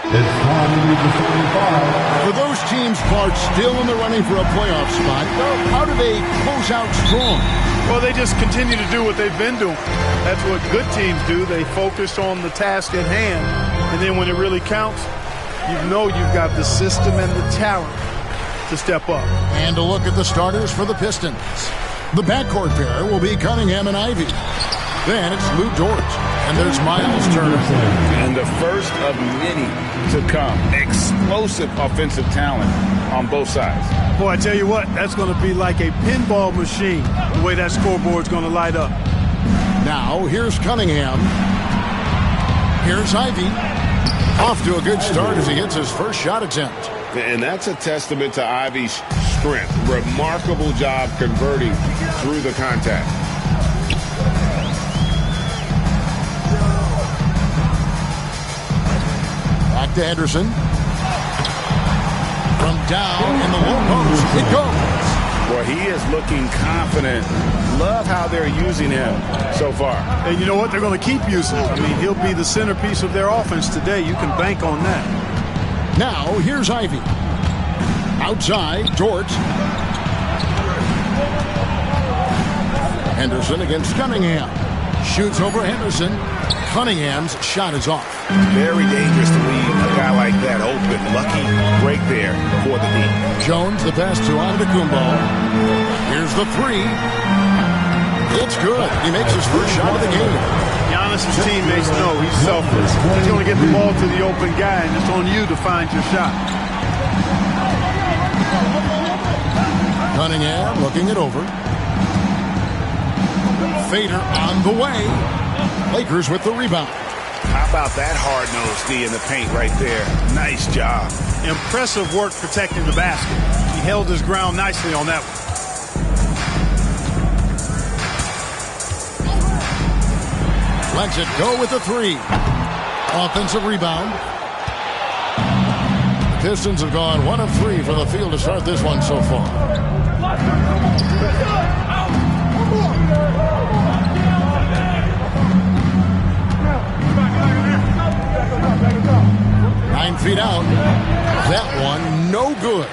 It's time to meet the 75. For those teams, Clark, still in the running for a playoff spot, how do they close out strong? Well, they just continue to do what they've been doing. That's what good teams do. They focus on the task at hand, and then when it really counts, you know you've got the system and the talent to step up. And a look at the starters for the Pistons. The backcourt pair will be Cunningham and Ivy. Then it's Lou Dort, and there's Miles Turner. And the first of many to come. Explosive offensive talent on both sides. Boy, I tell you what, that's going to be like a pinball machine, the way that scoreboard's going to light up. Now, here's Cunningham. Here's Ivy. Off to a good start as he hits his first shot attempt. And that's a testament to Ivy's strength. Remarkable job converting through the contact. Back to Henderson. From down in the low post, it goes. Well, he is looking confident. Love how they're using him so far. And you know what? They're going to keep using him. I mean, he'll be the centerpiece of their offense today. You can bank on that. Now, here's Ivy. Outside, Dort. Henderson against Cunningham. Shoots over Henderson. Cunningham's shot is off. Very dangerous to leave a guy like that open. Lucky break there for the D. Jones, the pass to Antetokounmpo. Here's the three. It's good. He makes his first shot of the game. Giannis' teammates know he's selfless. He's going to get the ball to the open guy, and it's on you to find your shot. Cunningham looking it over. Fader on the way. Lakers with the rebound. How about that hard-nosed D in the paint right there? Nice job. Impressive work protecting the basket. He held his ground nicely on that one. Lets it go with the three. Offensive rebound. The Pistons have gone 1 of 3 from the field to start this one so far. Nine feet out. That one, no good.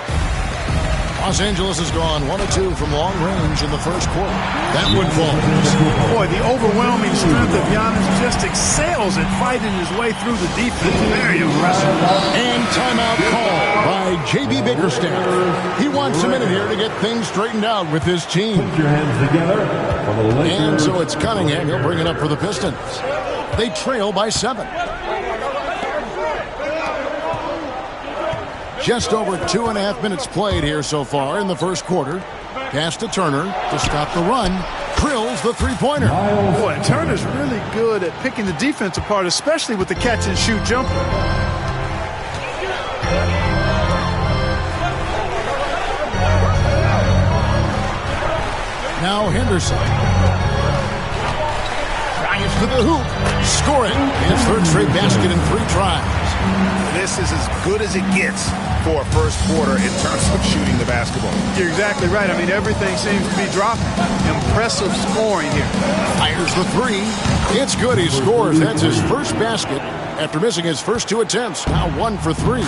Los Angeles has gone 1 of 2 from long range in the first quarter. That one falls. Boy, the overwhelming strength of Giannis just excels at fighting his way through the defense. Very impressive. And timeout called by J.B. Bickerstaff. He wants a minute here to get things straightened out with his team. Put your hands together for the Lakers. And so it's Cunningham. He'll bring it up for the Pistons. They trail by 7. Just over 2.5 minutes played here so far in the first quarter. Pass to Turner to stop the run. Drills the three-pointer. Boy, Turner's really good at picking the defense apart, especially with the catch-and-shoot jumper. Now Henderson. Drives to the hoop. Scoring his third straight basket in 3 tries. This is as good as it gets for a first quarter in terms of shooting the basketball. You're exactly right. I mean, everything seems to be dropping. Impressive scoring here. Fires the 3. It's good. He scores. That's his first basket after missing his first 2 attempts. Now 1 for 3.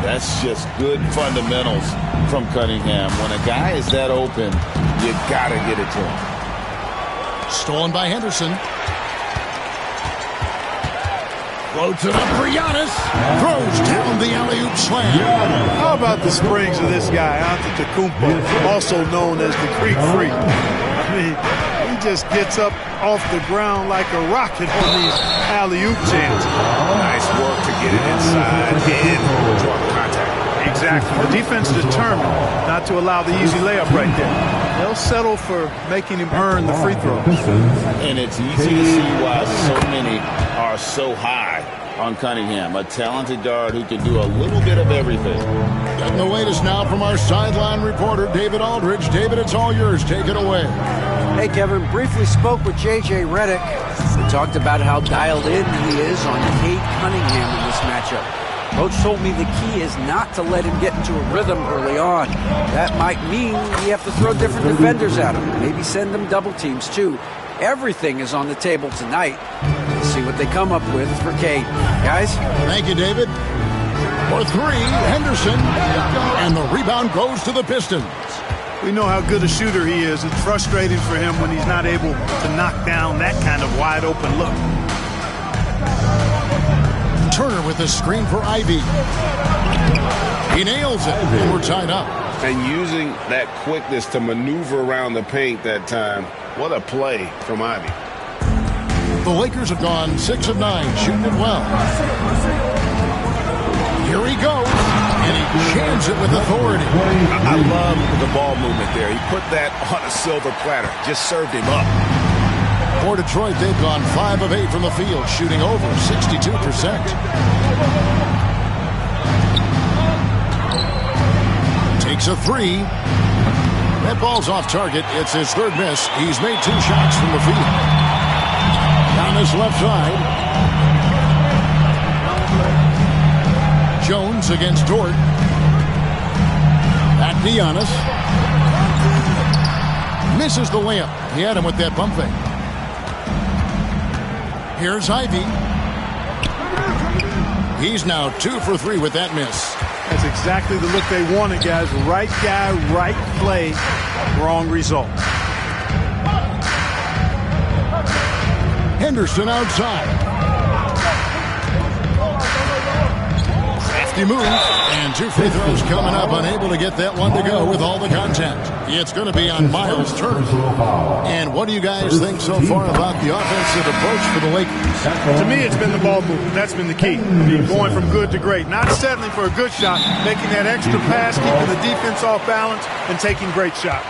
That's just good fundamentals from Cunningham. When a guy is that open, you got to get it to him. Stolen by Henderson. Floats it up for Giannis. Throws down the alley-oop slam. How about the springs of this guy, Antetokounmpo, also known as the Greek Freak? I mean, he just gets up off the ground like a rocket on these alley-oop chances. Nice work to get it inside and draw contact. Exactly. The defense determined not to allow the easy layup right there. They'll settle for making him earn the free throw. And it's easy to see why so many are so high on Cunningham, a talented guard who can do a little bit of everything. Getting the latest now from our sideline reporter, David Aldridge. David, it's all yours. Take it away. Hey, Kevin. Briefly spoke with J.J. Redick. We talked about how dialed in he is on Cade Cunningham in this matchup. Coach told me the key is not to let him get into a rhythm early on. That might mean you have to throw different defenders at him. Maybe send them double teams, too. Everything is on the table tonight. Let's see what they come up with for Cade. Guys? Thank you, David. For three, Henderson. And the rebound goes to the Pistons. We know how good a shooter he is. It's frustrating for him when he's not able to knock down that kind of wide open look. Turner with the screen for Ivy. He nails it, and we're tied up. And using that quickness to maneuver around the paint that time. What a play from Ivy. The Lakers have gone 6 of 9, shooting it well. Here he goes, and he jams it with authority. I love the ball movement there. He put that on a silver platter. Just served him up. For Detroit, they've gone 5 of 8 from the field, shooting over 62%. Takes a three. That ball's off target. It's his third miss. He's made 2 shots from the field. Down his left side. Jones against Dort. Back to Giannis. Misses the layup. He had him with that bump fake. Here's Ivy. He's now 2 for 3 with that miss. That's exactly the look they wanted, guys. Right guy, right play, wrong result. Henderson outside. Crafty move. And 2 free throws coming up. Unable to get that one to go with all the contact. It's going to be on Miles Turner. And what do you guys think so far about the offensive approach for the Lakers? To me, it's been the ball movement. That's been the key. I mean, going from good to great. Not settling for a good shot, making that extra pass, keeping the defense off balance, and taking great shots.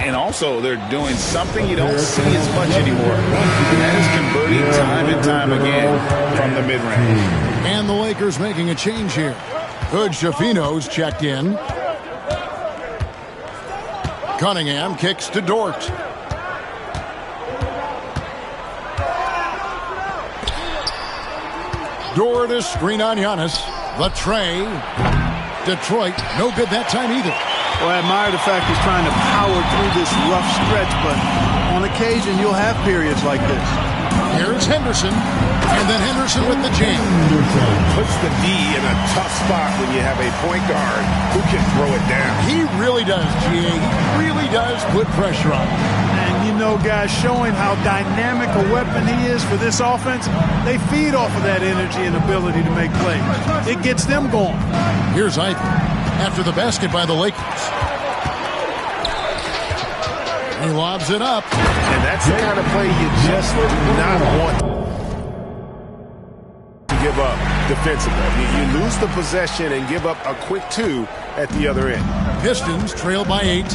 And also, they're doing something you don't see as much anymore. And that is converting time and time again from the mid-range. And the Lakers making a change here. Good Shafino's checked in. Cunningham kicks to Dort. Dort is screen on Giannis. The tray. Detroit, no good that time either. Well, I admire the fact he's trying to power through this rough stretch, but on occasion you'll have periods like this. Here's Henderson, and then Henderson with the jam. Puts the D in a tough spot when you have a point guard who can throw it down. He really does, G.A. He really does put pressure on him. And you know, guys, showing how dynamic a weapon he is for this offense, they feed off of that energy and ability to make plays. It gets them going. Here's Ivy after the basket by the Lakers. He lobs it up. And that's the kind of play you just do not want to give up defensively. You lose the possession and give up a quick 2 at the other end. Pistons trail by 8.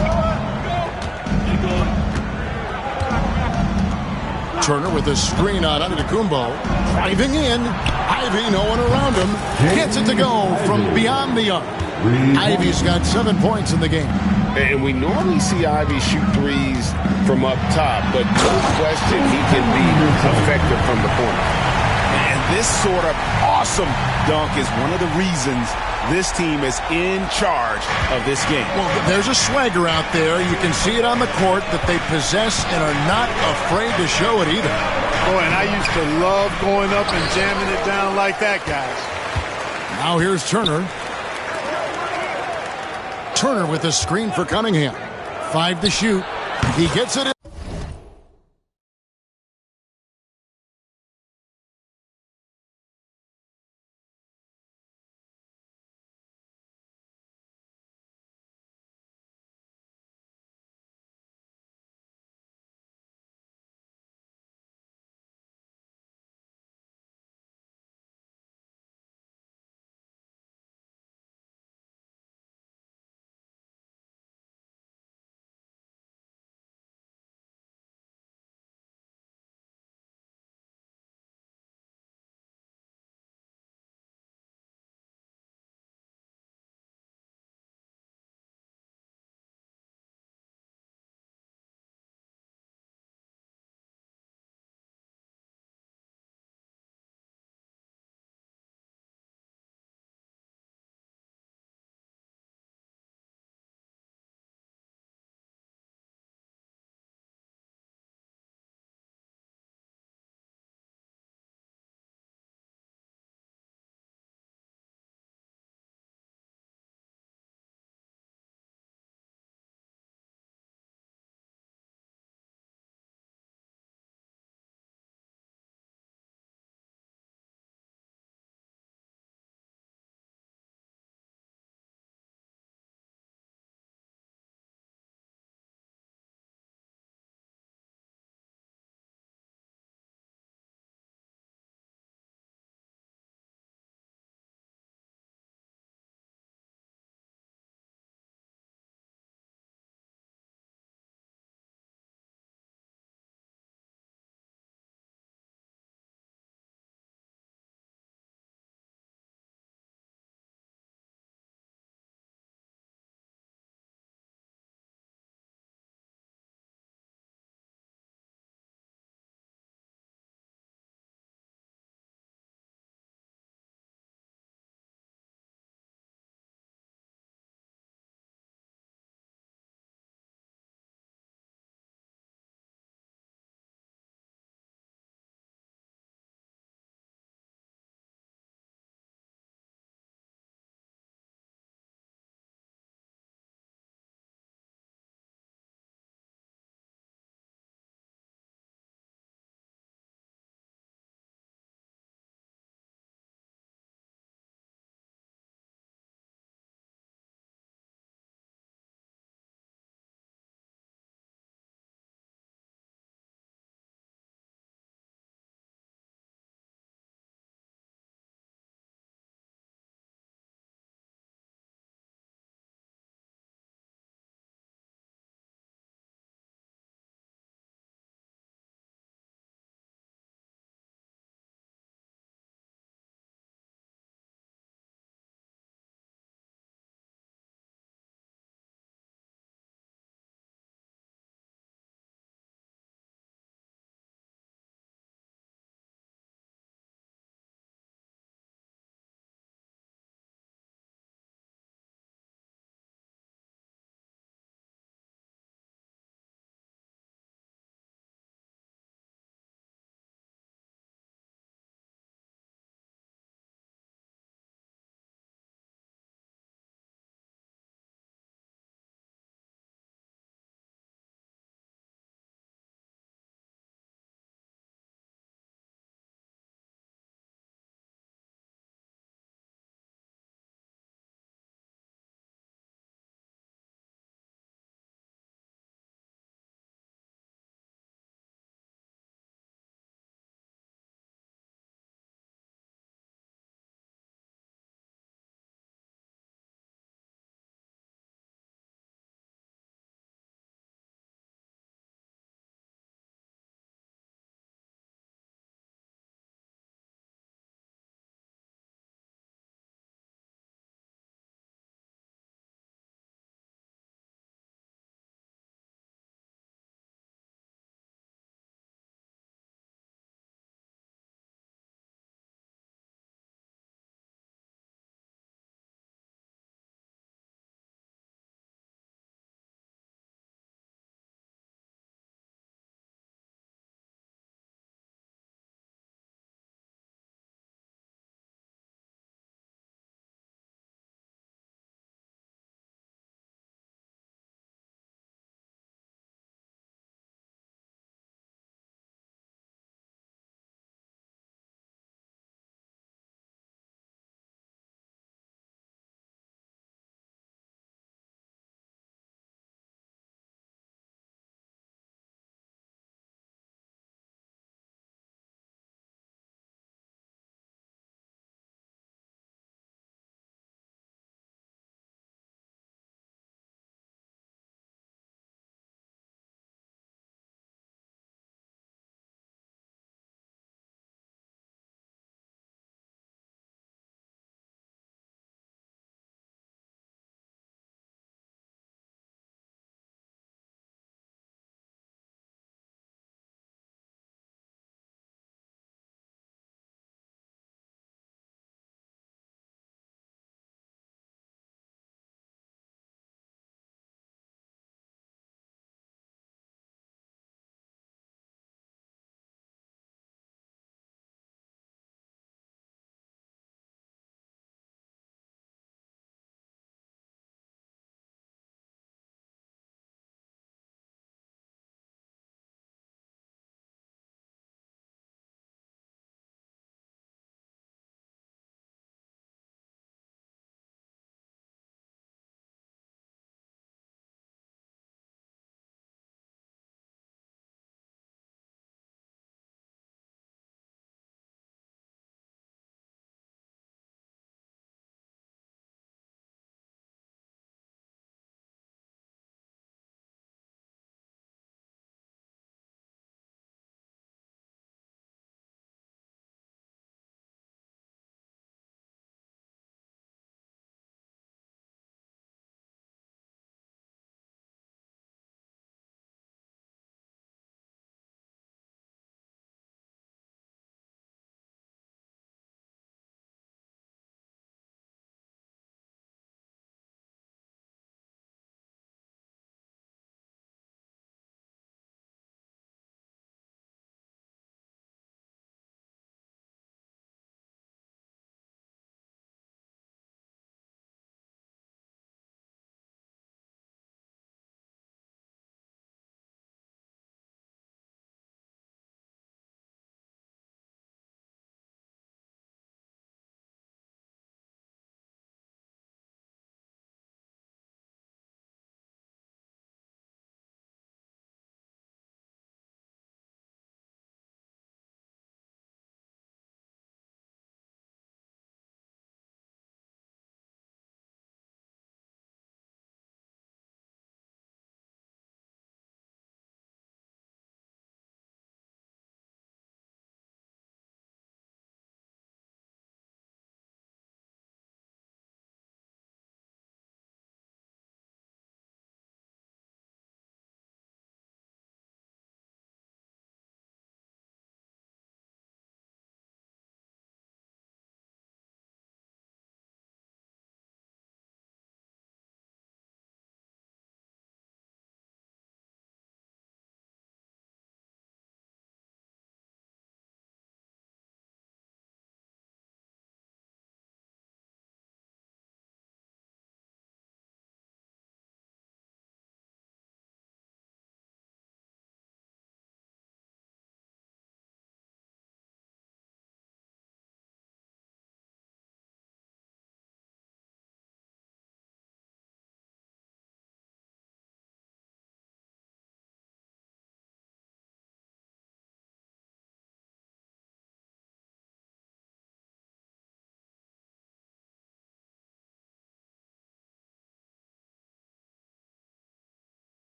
Turner with a screen on Antetokounmpo. Driving in. Ivy, no one around him. Gets it to go from beyond the arc. Ivy's got 7 points in the game. And we normally see Ivy shoot threes from up top, but no question he can be effective from the corner. And this sort of awesome dunk is one of the reasons this team is in charge of this game. Well, there's a swagger out there. You can see it on the court that they possess and are not afraid to show it either. Boy, and I used to love going up and jamming it down like that, guys. Now here's Turner. Turner with a screen for Cunningham. 5 to shoot. He gets it in.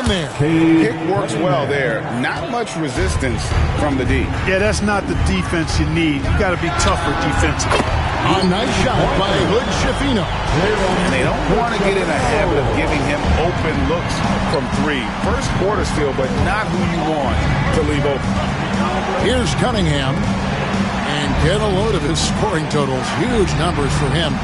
there. Pick works well there. Not much resistance from the D. Yeah, that's not the defense you need. You got to be tougher defensively. A nice shot by Hood Schifino. And they don't want to get in a habit of giving him open looks from three. First quarter still, but not who you want to leave open. Here's Cunningham. And get a load of his scoring totals. Huge numbers for him.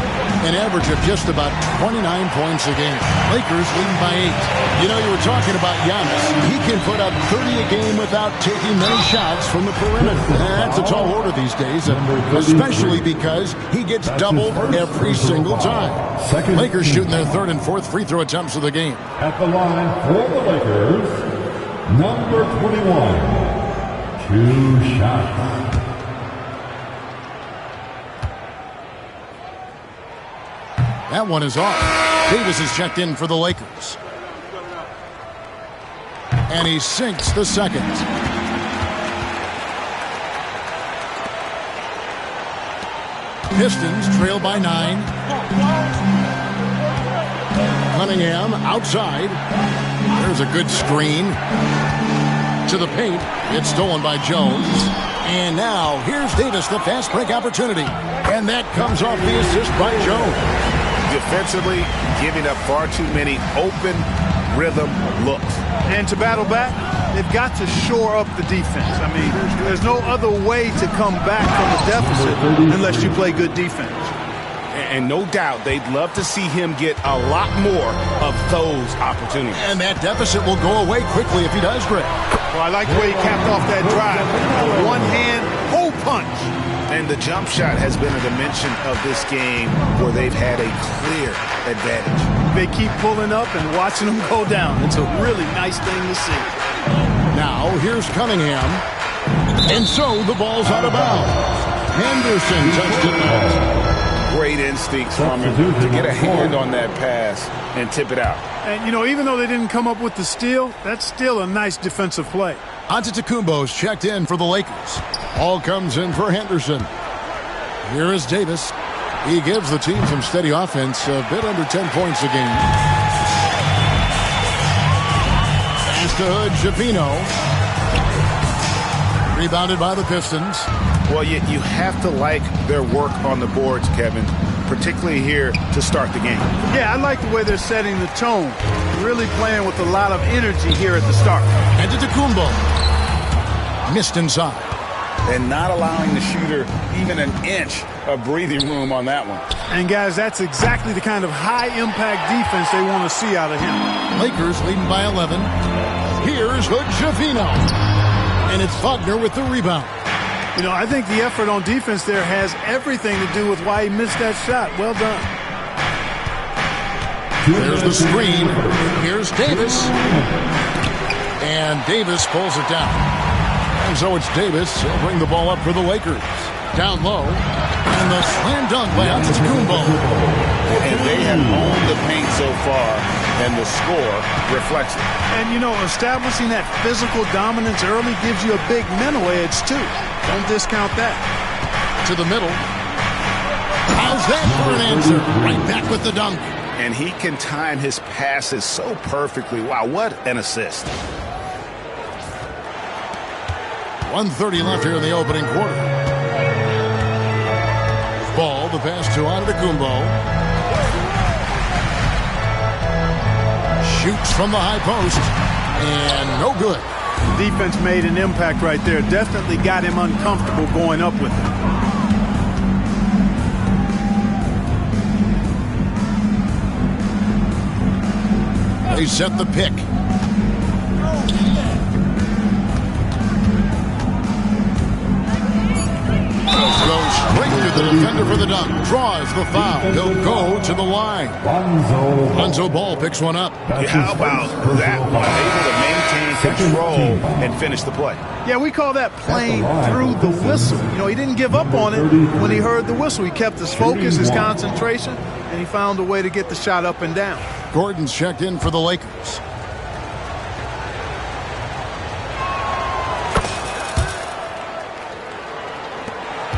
An average of just about 29 points a game. Lakers leading by 8. You know, you were talking about Giannis. He can put up 30 a game without taking many shots from the perimeter. That's a tall order these days, especially because he gets doubled every single time. Lakers shooting their third and fourth free throw attempts of the game. At the line for the Lakers, number 21. 2 shots. That one is off. Davis is checked in for the Lakers. And he sinks the second. Pistons trail by 9. Cunningham outside. There's a good screen. To the paint. It's stolen by Jones. And now here's Davis, the fast break opportunity. And that comes off the assist by Jones. Defensively, giving up far too many open rhythm looks. And to battle back, they've got to shore up the defense. I mean, there's no other way to come back from a deficit unless you play good defense. And no doubt they'd love to see him get a lot more of those opportunities. And that deficit will go away quickly if he does, Greg. Well, I like the way he capped off that drive. One hand, whole punch. And the jump shot has been a dimension of this game where they've had a clear advantage. They keep pulling up and watching them go down. It's a really nice thing to see. Now, here's Cunningham. And so the ball's out of bounds. Henderson touched it out. Great instincts from him to get a hand on that pass and tip it out. And, you know, even though they didn't come up with the steal, that's still a nice defensive play. Antetokounmpo's checked in for the Lakers. All comes in for Henderson. Here is Davis. He gives the team some steady offense, a bit under 10 points a game. Pass to Hood Schifino. Rebounded by the Pistons. Well, you have to like their work on the boards, Kevin, particularly here to start the game. Yeah, I like the way they're setting the tone. Really playing with a lot of energy here at the start. Antetokounmpo. Missed inside. And not allowing the shooter even an inch of breathing room on that one. And, guys, that's exactly the kind of high-impact defense they want to see out of him. Lakers leading by 11. Here's Hood Schifino. And it's Wagner with the rebound. You know, I think the effort on defense there has everything to do with why he missed that shot. Well done. There's the screen. Here's Davis. And Davis pulls it down. And so it's Davis. He'll bring the ball up for the Lakers. Down low. And the slam dunk by Antetokounmpo. And they have owned the paint so far, and the score reflects it. And, you know, establishing that physical dominance early gives you a big mental edge, too. Don't discount that. To the middle. How's that for an answer? Right back with the dunk. And he can time his passes so perfectly. Wow, what an assist. 1:30 left here in the opening quarter. Ball, the pass to Antetokounmpo. Shoots from the high post. And no good. Defense made an impact right there. Definitely got him uncomfortable going up with it. They set the pick. Goes straight to the defender for the dunk. Draws the foul. He'll go to the line. Lonzo Ball picks one up. How about that one? Able to maintain control and finish the play. Yeah, we call that playing through the whistle. You know, he didn't give up on it when he heard the whistle. He kept his focus, his concentration, and he found a way to get the shot up and down. Gordon's checked in for the Lakers.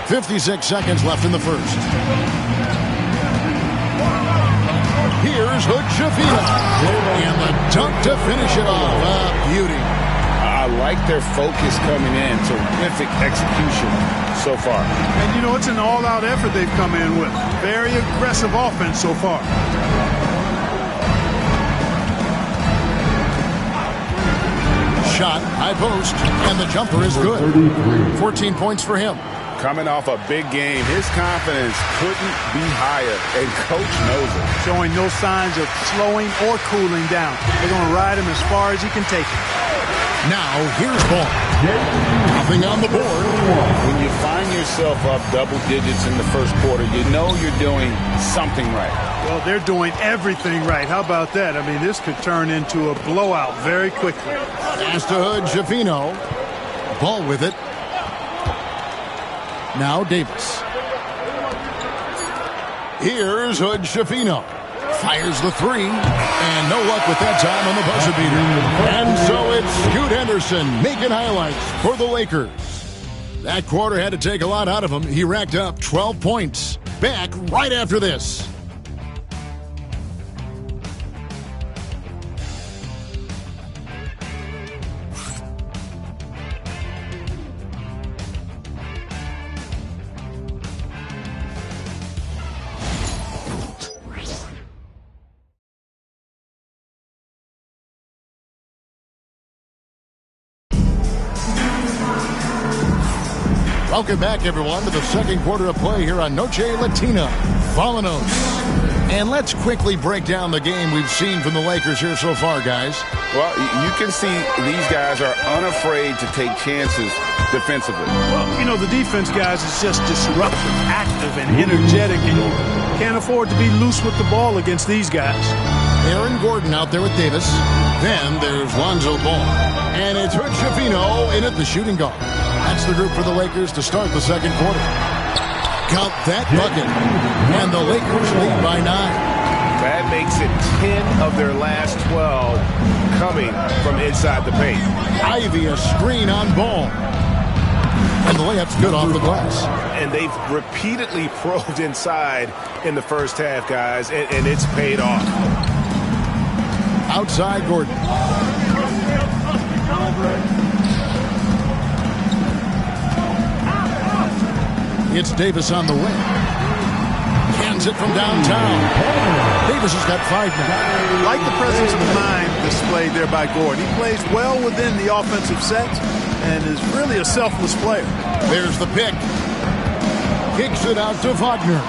.56 seconds left in the first. Here's Hood-Schifino. And the dunk to finish it off. A beauty. I like their focus coming in. Terrific execution so far. And, you know, it's an all-out effort they've come in with. Very aggressive offense so far. Shot, high post, and the jumper is good. 14 points for him. Coming off a big game, his confidence couldn't be higher, and Coach knows it. Showing no signs of slowing or cooling down. They're going to ride him as far as he can take it. Now, here's Ball. Nothing on the board. When you find yourself up double digits in the first quarter, you know you're doing something right. Well, they're doing everything right. How about that? I mean, this could turn into a blowout very quickly. Pass to Hood-Schifino. Ball with it. Now Davis. Here's Hood-Schifino. Fires the three. And no luck with that time on the buzzer beater. And so it's Scoot Henderson making highlights for the Lakers. That quarter had to take a lot out of him. He racked up 12 points. Back right after this. Welcome back, everyone, to the second quarter of play here on Noche Latina. Vámonos. And let's quickly break down the game we've seen from the Lakers here so far, guys. Well, you can see these guys are unafraid to take chances defensively. Well, you know, the defense, guys, is just disruptive, active, and energetic, and you can't afford to be loose with the ball against these guys. Aaron Gordon out there with Davis. Then there's Lonzo Ball. And it's Hood-Schifino in at the shooting guard. That's the group for the Lakers to start the second quarter. Count that bucket. And the Lakers lead by 9. That makes it 10 of their last 12 coming from inside the paint. Ivy a screen on Ball. And the layup's good off the glass. And they've repeatedly probed inside in the first half, guys, and it's paid off. Outside Gordon. It's Davis on the wing. Cans it from downtown. Davis has got 5 now. Like the presence of mind displayed there by Gordon. He plays well within the offensive set and is really a selfless player. There's the pick. Kicks it out to Wagner.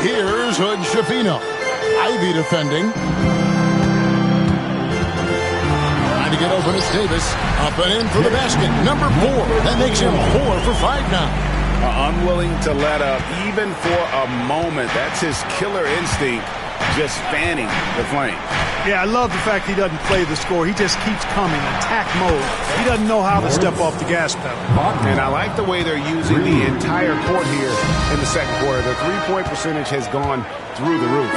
Here's Hood-Schifino. Ivy defending. Trying to get open, it's Davis. Up and in for the basket. Number 4. That makes him 4 for 5 now. Unwilling to let up even for a moment. That's his killer instinct, just fanning the flame. Yeah, I love the fact he doesn't play the score. He just keeps coming, attack mode. He doesn't know how to step off the gas pedal. And I like the way they're using the entire court here in the second quarter. Their three-point percentage has gone through the roof.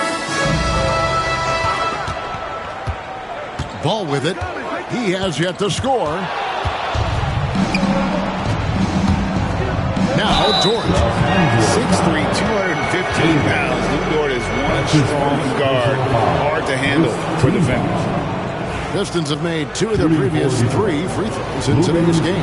Ball with it. He has yet to score. Now Dort. 6'3", 215 pounds. Luke Dort is one strong guard. Hard to handle for defenders. Pistons have made 2 of their previous 3 free throws in today's game.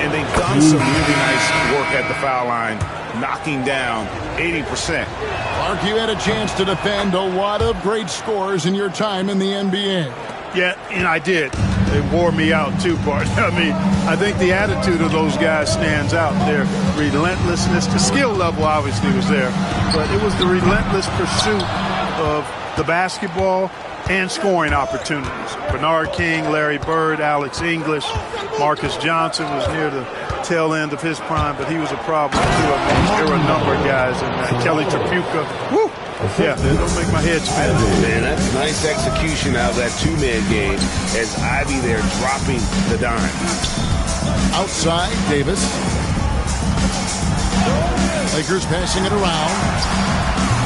And they've done some really nice work at the foul line, knocking down 80%. Clark, you had a chance to defend a lot of great scores in your time in the NBA. Yeah, and I did. They wore me out too, Bart. I mean, I think the attitude of those guys stands out. Their relentlessness, the skill level obviously was there, but it was the relentless pursuit of the basketball and scoring opportunities. Bernard King, Larry Bird, Alex English, Marcus Johnson was near the tail end of his prime, but he was a problem too. I mean, there were a number of guys, and Kelly Tripucka. Woo! Yeah, don't make my head spin. Man, that's nice execution out of that two-man game as Ivy there dropping the dime. Outside, Davis. Lakers passing it around.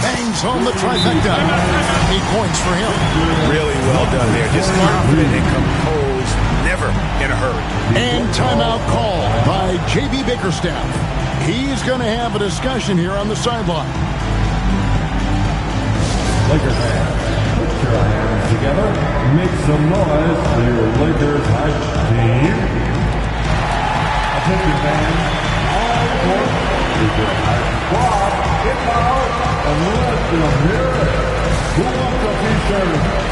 Bangs home the trifecta. 8 points for him. Really well done there. Just confident and composed. Never in a hurry. And timeout called by J.B. Bickerstaff. He's going to have a discussion here on the sideline. Lakers fans, put your hands together. Make some noise for your Lakers hype team. Attention fans, all report is your hype squad. Get out and let them hear it. Who wants a t-shirt?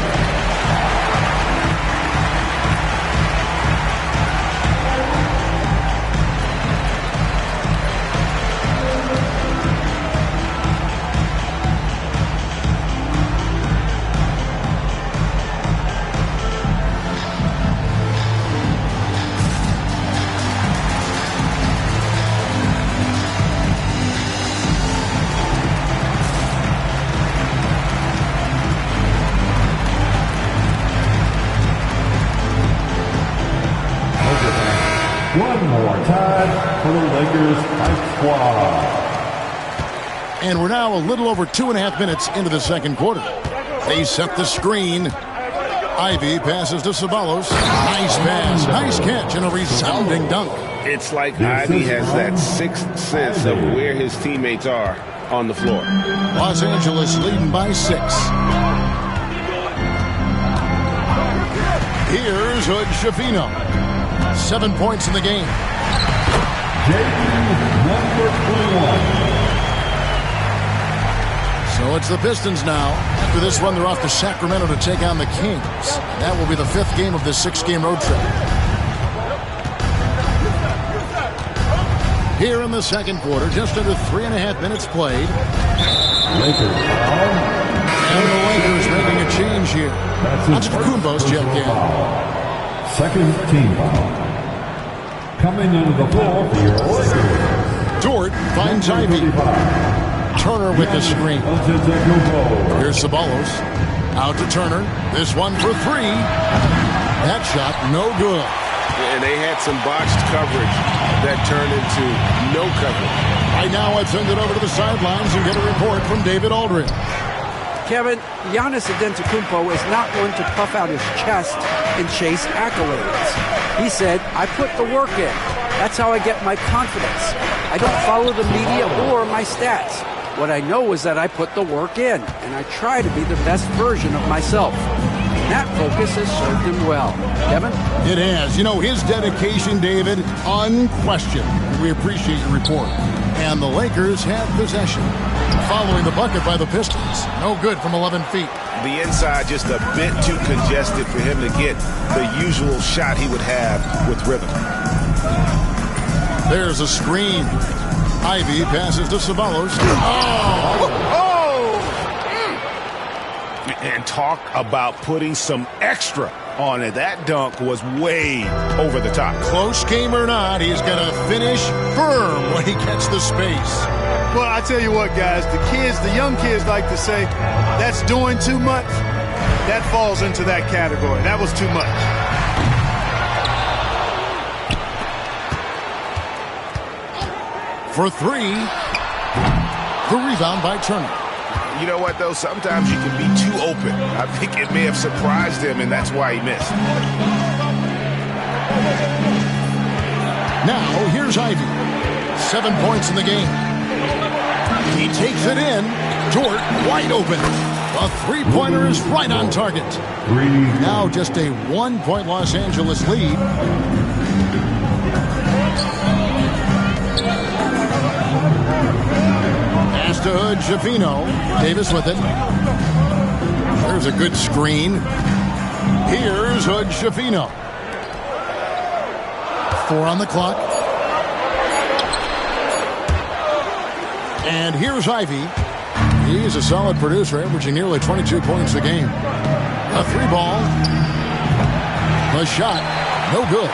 One more time for the Lakers hype squad. And we're now a little over 2.5 minutes into the second quarter. They set the screen. Ivy passes to Ceballos. Nice pass, nice catch, and a resounding dunk. It's like Ivy has that sixth sense of where his teammates are on the floor. Los Angeles leading by 6. Here's Hood Schifino. 7 points in the game. Number 21. So it's the Pistons now. After this run, they're off to Sacramento to take on the Kings. That will be the 5th game of this 6-game road trip. Here in the second quarter, just under 3.5 minutes played. Lakers foul. And the Lakers making a change here. Antetokounmpo's checked in. Second team foul. Coming into the floor for your Lakers. Dort finds Ivy. Turner with the screen. Here's Ceballos. Out to Turner. This one for 3. That shot no good. And they had some botched coverage that turned into no coverage. Right now, I've sent it over to the sidelines and get a report from David Aldridge. Kevin, Giannis Antetokounmpo is not going to puff out his chest and chase accolades. He said, I put the work in. That's how I get my confidence. I don't follow the media or my stats. What I know is that I put the work in, and I try to be the best version of myself. And that focus has served him well. Kevin? It has. You know, his dedication, David, unquestioned. We appreciate your report. And the Lakers have possession. Following the bucket by the Pistons. No good from 11 feet. The inside just a bit too congested for him to get the usual shot he would have with rhythm. There's a screen. Ivy passes to Ceballos. And talk about putting some extra on it. That dunk was way over the top. Close game or not, he's going to finish firm when he gets the space. Well, I tell you what, guys, the young kids like to say, that's doing too much. That falls into that category. That was too much. For 3, the rebound by Turner. You know what, though? Sometimes you can be too open. I think it may have surprised him, and that's why he missed. Now, here's Ivy. 7 points in the game. He takes it in. Dort wide open. A three-pointer is right on target. Now just a 1-point Los Angeles lead. Pass to Hood, Schifino. Davis with it. There's a good screen. Here's Hood, Schifino. 4 on the clock. And here's Ivy. He's a solid producer, averaging nearly 22 points a game. A 3-ball. A shot. No good.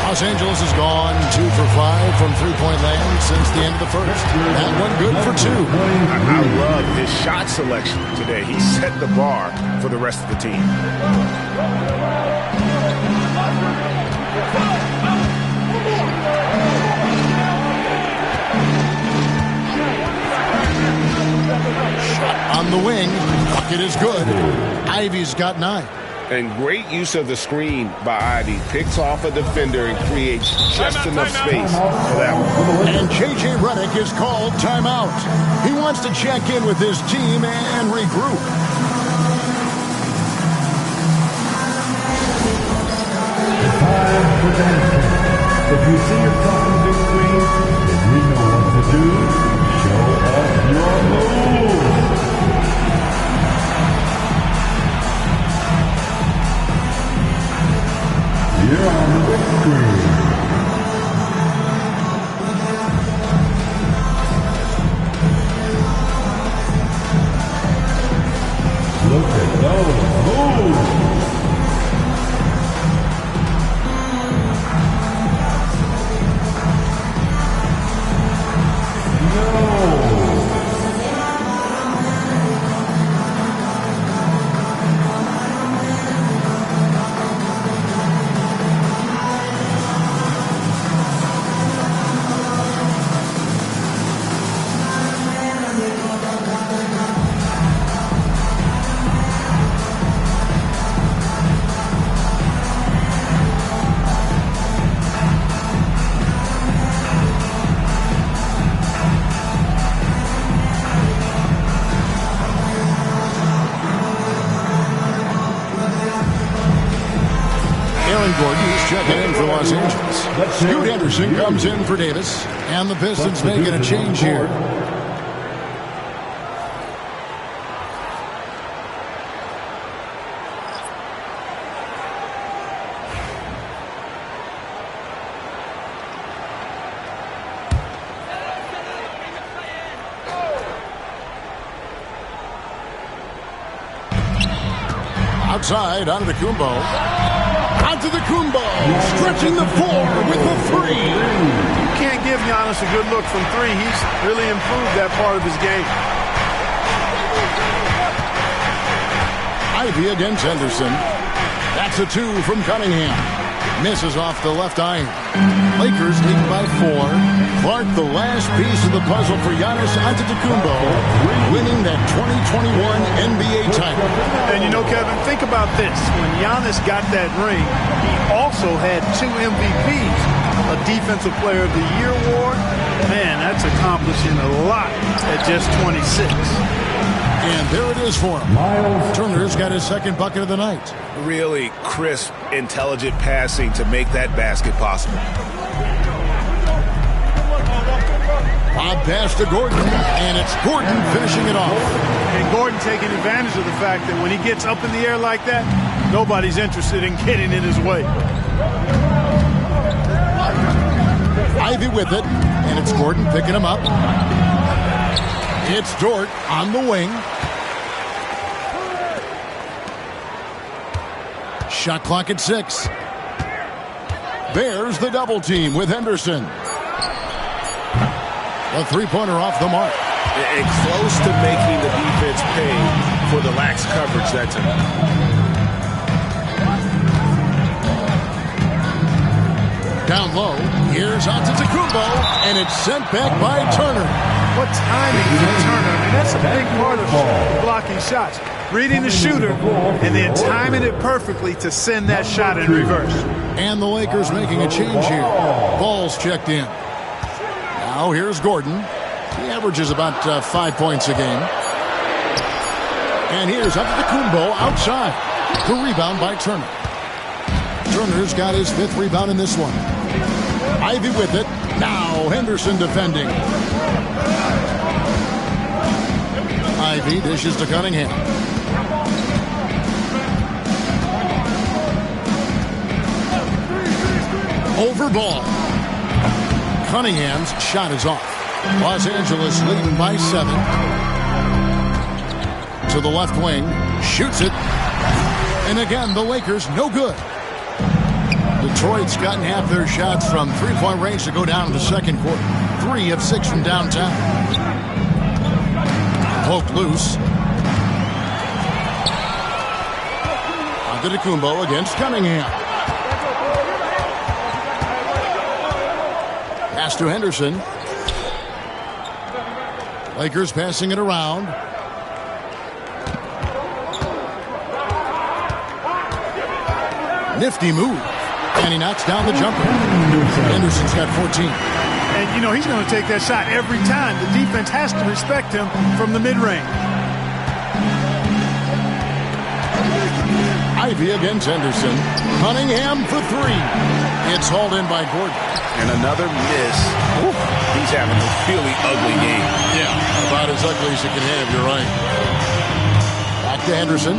Los Angeles has gone 2 for 5 from three-point land since the end of the first. That one good for 2. I love his shot selection today. He set the bar for the rest of the team. Shot on the wing. Bucket is good. Ivy's got 9. And great use of the screen by Ivy. Picks off a defender and creates just enough space for that one. And J.J. Redick is called timeout. He wants to check in with his team and regroup. Time for dancing. If you see yourself on the big screen, then you know what to do. Show us your moves. You're on the big screen. Look at those moves. Checking in for Los Angeles. Scoot Henderson comes in for Davis. And the Pistons making a change here. Outside, onto the Kumbo. Onto the Kumbo, stretching the floor with the three. You can't give Giannis a good look from three. He's really improved that part of his game. Ivy against Henderson. That's a two from Cunningham. Misses off the left iron. Lakers lead by 4. Clark, the last piece of the puzzle for Giannis Antetokounmpo, winning that 2021 NBA title. And you know, Kevin, think about this. When Giannis got that ring, he also had 2 MVPs, a Defensive Player of the Year award. Man, that's accomplishing a lot at just 26. And there it is for him. Turner's got his second bucket of the night. Really crisp, intelligent passing to make that basket possible. Lob pass to Gordon, and it's Gordon finishing it off. And Gordon taking advantage of the fact that when he gets up in the air like that, nobody's interested in getting in his way. Ivy with it, and it's Gordon picking him up. It's Dort on the wing. Shot clock at 6. Bears the double team with Henderson. A three-pointer off the mark. And close to making the defense pay for the lax coverage that time. Down low, here's Antetokounmpo, and it's sent back by Turner. What timing from Turner. I mean, that's a big part of blocking shots. Reading the shooter and then timing it perfectly to send that shot in reverse. And the Lakers making a change here. Ball's checked in. Now here's Gordon. He averages about 5 points a game. And here's Antetokounmpo outside. The rebound by Turner. Turner's got his 5th rebound in this one. Ivy with it. Now Henderson defending. Ivy dishes to Cunningham. Over ball. Cunningham's shot is off. Los Angeles leading by 7. To the left wing. Shoots it. And again, the Lakers no good. Detroit's gotten half their shots from three-point range to go down in the second quarter. 3 of 6 from downtown. Poked loose. Antetokounmpo against Cunningham. Pass to Henderson. Lakers passing it around. Nifty move. And he knocks down the jumper. Henderson's got 14. And, you know, he's going to take that shot every time. The defense has to respect him from the mid-range. Ivy against Henderson. Cunningham for three. It's hauled in by Gordon. And another miss. Ooh, he's having a really ugly game. Yeah, about as ugly as you can have, you're right. Back to Henderson.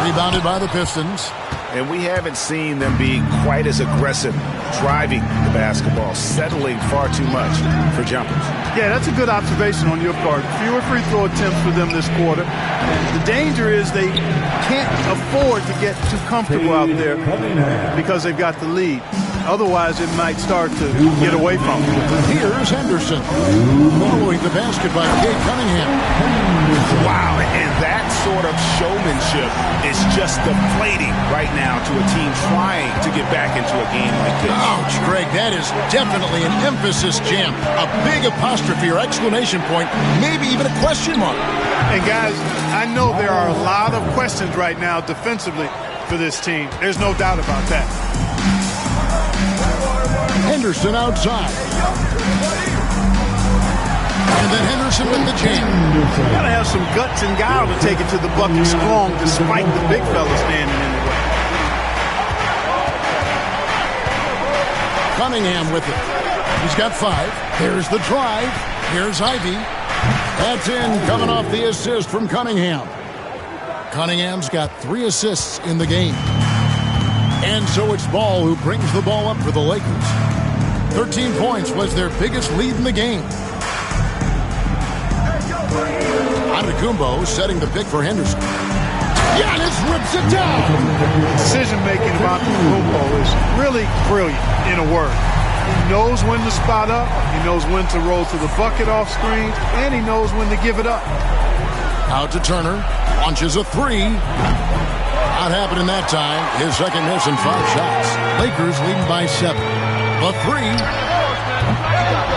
Rebounded by the Pistons. And we haven't seen them be quite as aggressive driving the basketball, settling far too much for jumpers. Yeah, that's a good observation on your part. Fewer free throw attempts for them this quarter. And the danger is they can't afford to get too comfortable out there because they've got the lead. Otherwise, it might start to get away from them. Here's Henderson. Following the basket by Kate Cunningham. Wow, and that sort of showmanship is just deflating right now to a team trying to get back into a game like this. Ouch, Greg, that is definitely an emphasis jam. A big apostrophe or exclamation point, maybe even a question mark. And guys, I know there are a lot of questions right now defensively for this team. There's no doubt about that. Henderson outside. And then Henderson with the jam. You gotta have some guts and guile to take it to the bucket strong despite the big fella standing in the way. Cunningham with it. He's got 5. Here's the drive. Here's Ivy. That's in, coming off the assist from Cunningham. Cunningham's got 3 assists in the game. And so it's Ball who brings the ball up for the Lakers. 13 points was their biggest lead in the game. Antetokounmpo setting the pick for Henderson. Giannis rips it down. Decision-making about Antetokounmpo is really brilliant, in a word. He knows when to spot up, he knows when to roll to the bucket off screen, and he knows when to give it up. Out to Turner. Launches a 3. Not happening that time. His second miss in 5 shots. Lakers leading by 7. The 3.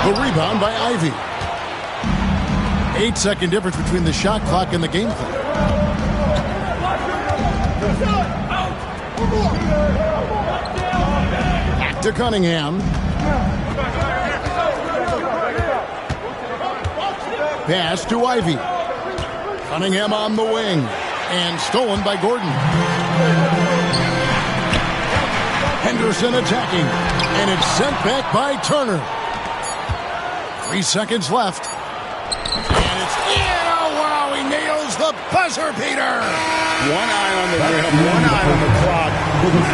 The rebound by Ivy. 8-second difference between the shot clock and the game clock. Back to Cunningham. Pass to Ivy. Cunningham on the wing. And stolen by Gordon. Henderson attacking. And it's sent back by Turner. 3 seconds left. And it's in. Oh, wow, he nails the buzzer beater. One eye on the rim, one eye on the clock.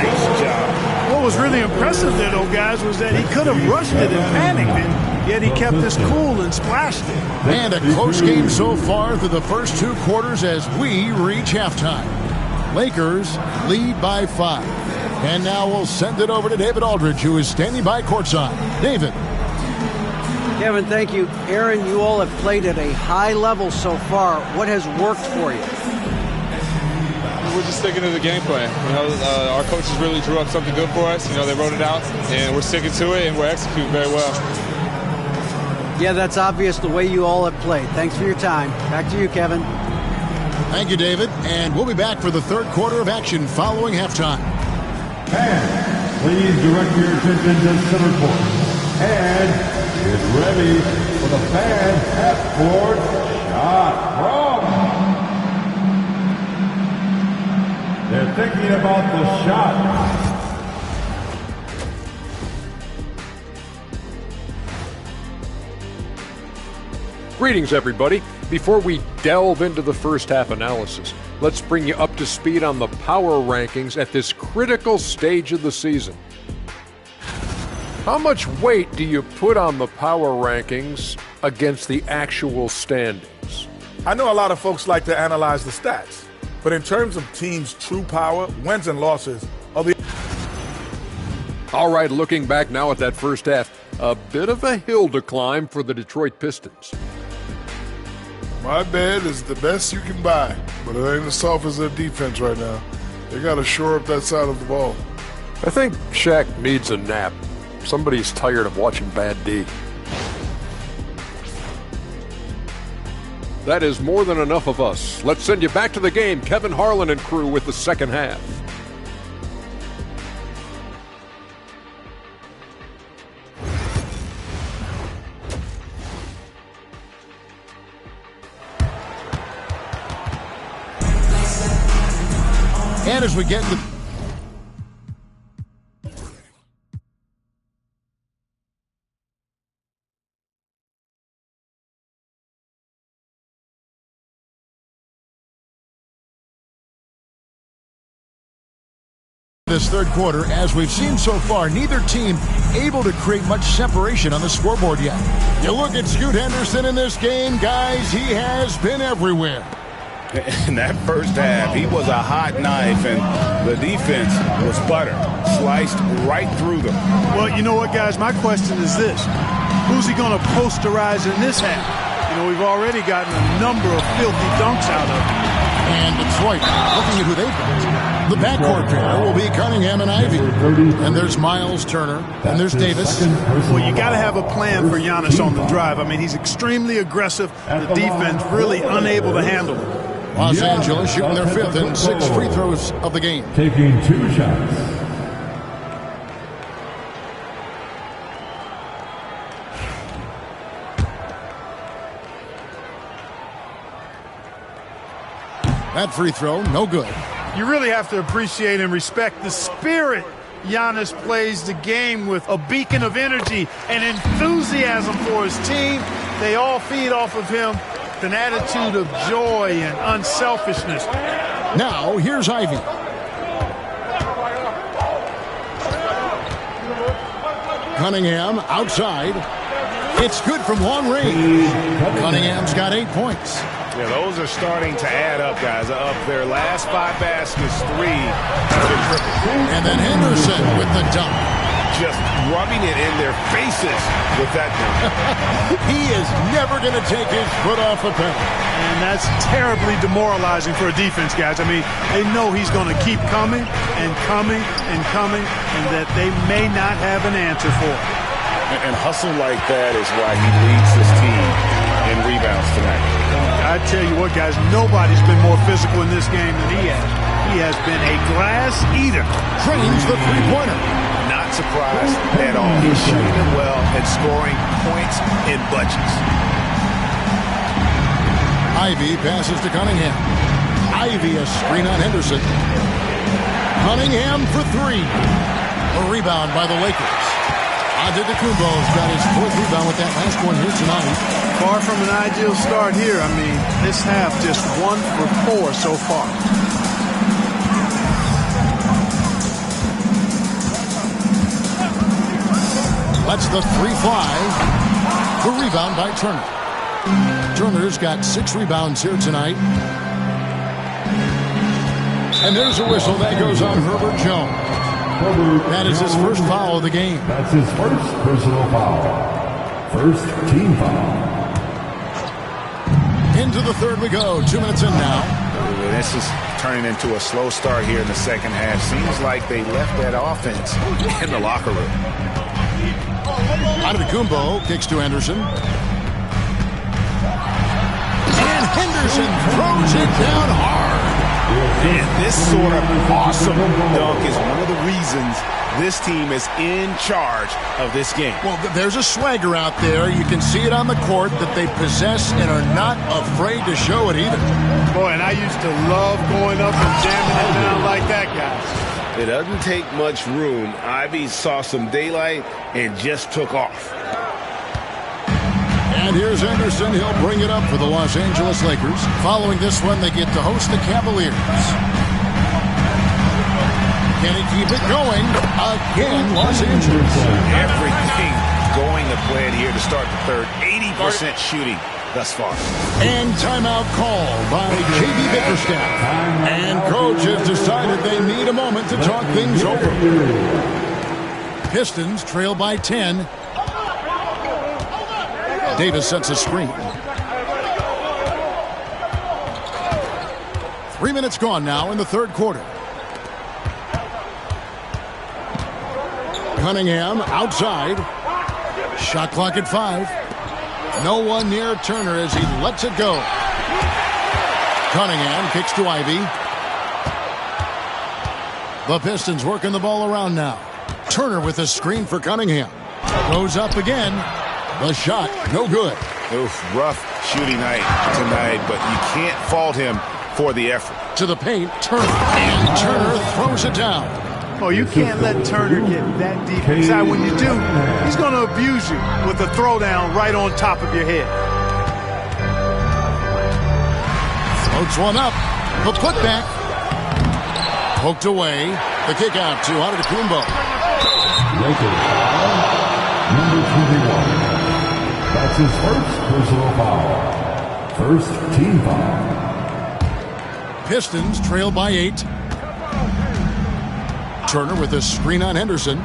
Nice job. What was really impressive there, though, guys, was that he could have rushed it and panicked it, yet he kept this cool and splashed it. And a close game so far through the first 2 quarters as we reach halftime. Lakers lead by 5. And now we'll send it over to David Aldridge, who is standing by courtside. David. Kevin, thank you. Aaron, you all have played at a high level so far. What has worked for you? We're just sticking to the game plan. You know, our coaches really drew up something good for us. You know, they wrote it out, and we're sticking to it, and we're executing very well. Yeah, that's obvious the way you all have played. Thanks for your time. Back to you, Kevin. Thank you, David. And we'll be back for the third quarter of action following halftime. And please direct your attention to center court. And get ready for the fan half-court shot from. They're thinking about the shot. Greetings, everybody. Before we delve into the first half analysis, let's bring you up to speed on the power rankings at this critical stage of the season. How much weight do you put on the power rankings against the actual standings? I know a lot of folks like to analyze the stats, but in terms of teams' true power, wins and losses are the... All right, looking back now at that first half, a bit of a hill to climb for the Detroit Pistons. My bed is the best you can buy, but it ain't as soft as their defense right now. They got to shore up that side of the ball. I think Shaq needs a nap. Somebody's tired of watching Bad D. That is more than enough of us. Let's send you back to the game. Kevin Harlan and crew with the second half. And as we get into this third quarter, as we've seen so far, neither team able to create much separation on the scoreboard yet. You look at Scoot Henderson in this game, guys, he has been everywhere. In that first half, he was a hot knife, and the defense was butter, sliced right through them. Well, you know what, guys? My question is this. Who's he going to posterize in this half? You know, we've already gotten a number of filthy dunks out of him. And Detroit, looking at who they've got. The backcourt pair will be Cunningham and Ivy. And there's Miles Turner. And there's Davis. Well, you got to have a plan for Giannis on the drive. I mean, he's extremely aggressive. The defense really unable to handle him. Los Angeles shooting their fifth and 6 free throws of the game. Taking 2 shots. That free throw, no good. You really have to appreciate and respect the spirit Giannis plays the game with, a beacon of energy and enthusiasm for his team. They all feed off of him, an attitude of joy and unselfishness. Now, here's Ivy. Cunningham outside. It's good from long range. Cunningham's got 8 points. Yeah, those are starting to add up, guys. Up their last 5 baskets, 3 have been triple. And then Henderson with the dunk. Just rubbing it in their faces with that dunk. He is never going to take his foot off the pedal. And that's terribly demoralizing for a defense, guys. I mean, they know he's going to keep coming and coming and coming, and that they may not have an answer for it. And hustle like that is why he leads this team in rebounds tonight. I tell you what, guys, nobody's been more physical in this game than he has. He has been a glass eater. Trains the three-pointer. Not surprised at all. He's shooting it well and scoring points in bunches. Ivy passes to Cunningham. Ivy a screen on Henderson. Cunningham for 3. A rebound by the Lakers. Antetokounmpo's got his 4th rebound with that last one here tonight. Far from an ideal start here. I mean, this half just 1 for 4 so far. Lets the 3 fly. The rebound by Turner. Turner's got 6 rebounds here tonight. And there's a whistle that goes on Herbert Jones. That is his first foul of the game. That's his first personal foul. First team foul. Into the third we go. 2 minutes in now. This is turning into a slow start here in the second half. Seems like they left that offense in the locker room. Antetokounmpo kicks to Henderson. And Henderson throws it down hard. And this sort of awesome dunk is one of the reasons this team is in charge of this game. Well, there's a swagger out there. You can see it on the court that they possess and are not afraid to show it either. Boy, and I used to love going up and jamming it down like that, guys. It doesn't take much room. Ivy saw some daylight and just took off. And here's Henderson. He'll bring it up for the Los Angeles Lakers. Following this one, they get to host the Cavaliers. Can he keep it going? Again, Los Angeles. Everything going to plan here to start the third. 80% shooting thus far. And timeout called by J.B. Bickerstaff. And coach has decided they need a moment to talk things over. Pistons trail by 10. Davis sets a screen. 3 minutes gone now in the third quarter. Cunningham outside. Shot clock at 5. No one near Turner as he lets it go. Cunningham kicks to Ivy. The Pistons working the ball around now. Turner with a screen for Cunningham. Goes up again. The shot, no good. Oof, rough shooting night tonight, but you can't fault him for the effort. To the paint, Turner. And Turner throws it down. Oh, you can't let Turner get that deep inside. When you do, he's going to abuse you with a throwdown right on top of your head. Floats one up. The putback. Poked away. The kick out to Antetokounmpo. Lakers foul, number 21. That's his first personal foul. First team foul. Pistons trail by 8. Turner with a screen on Henderson.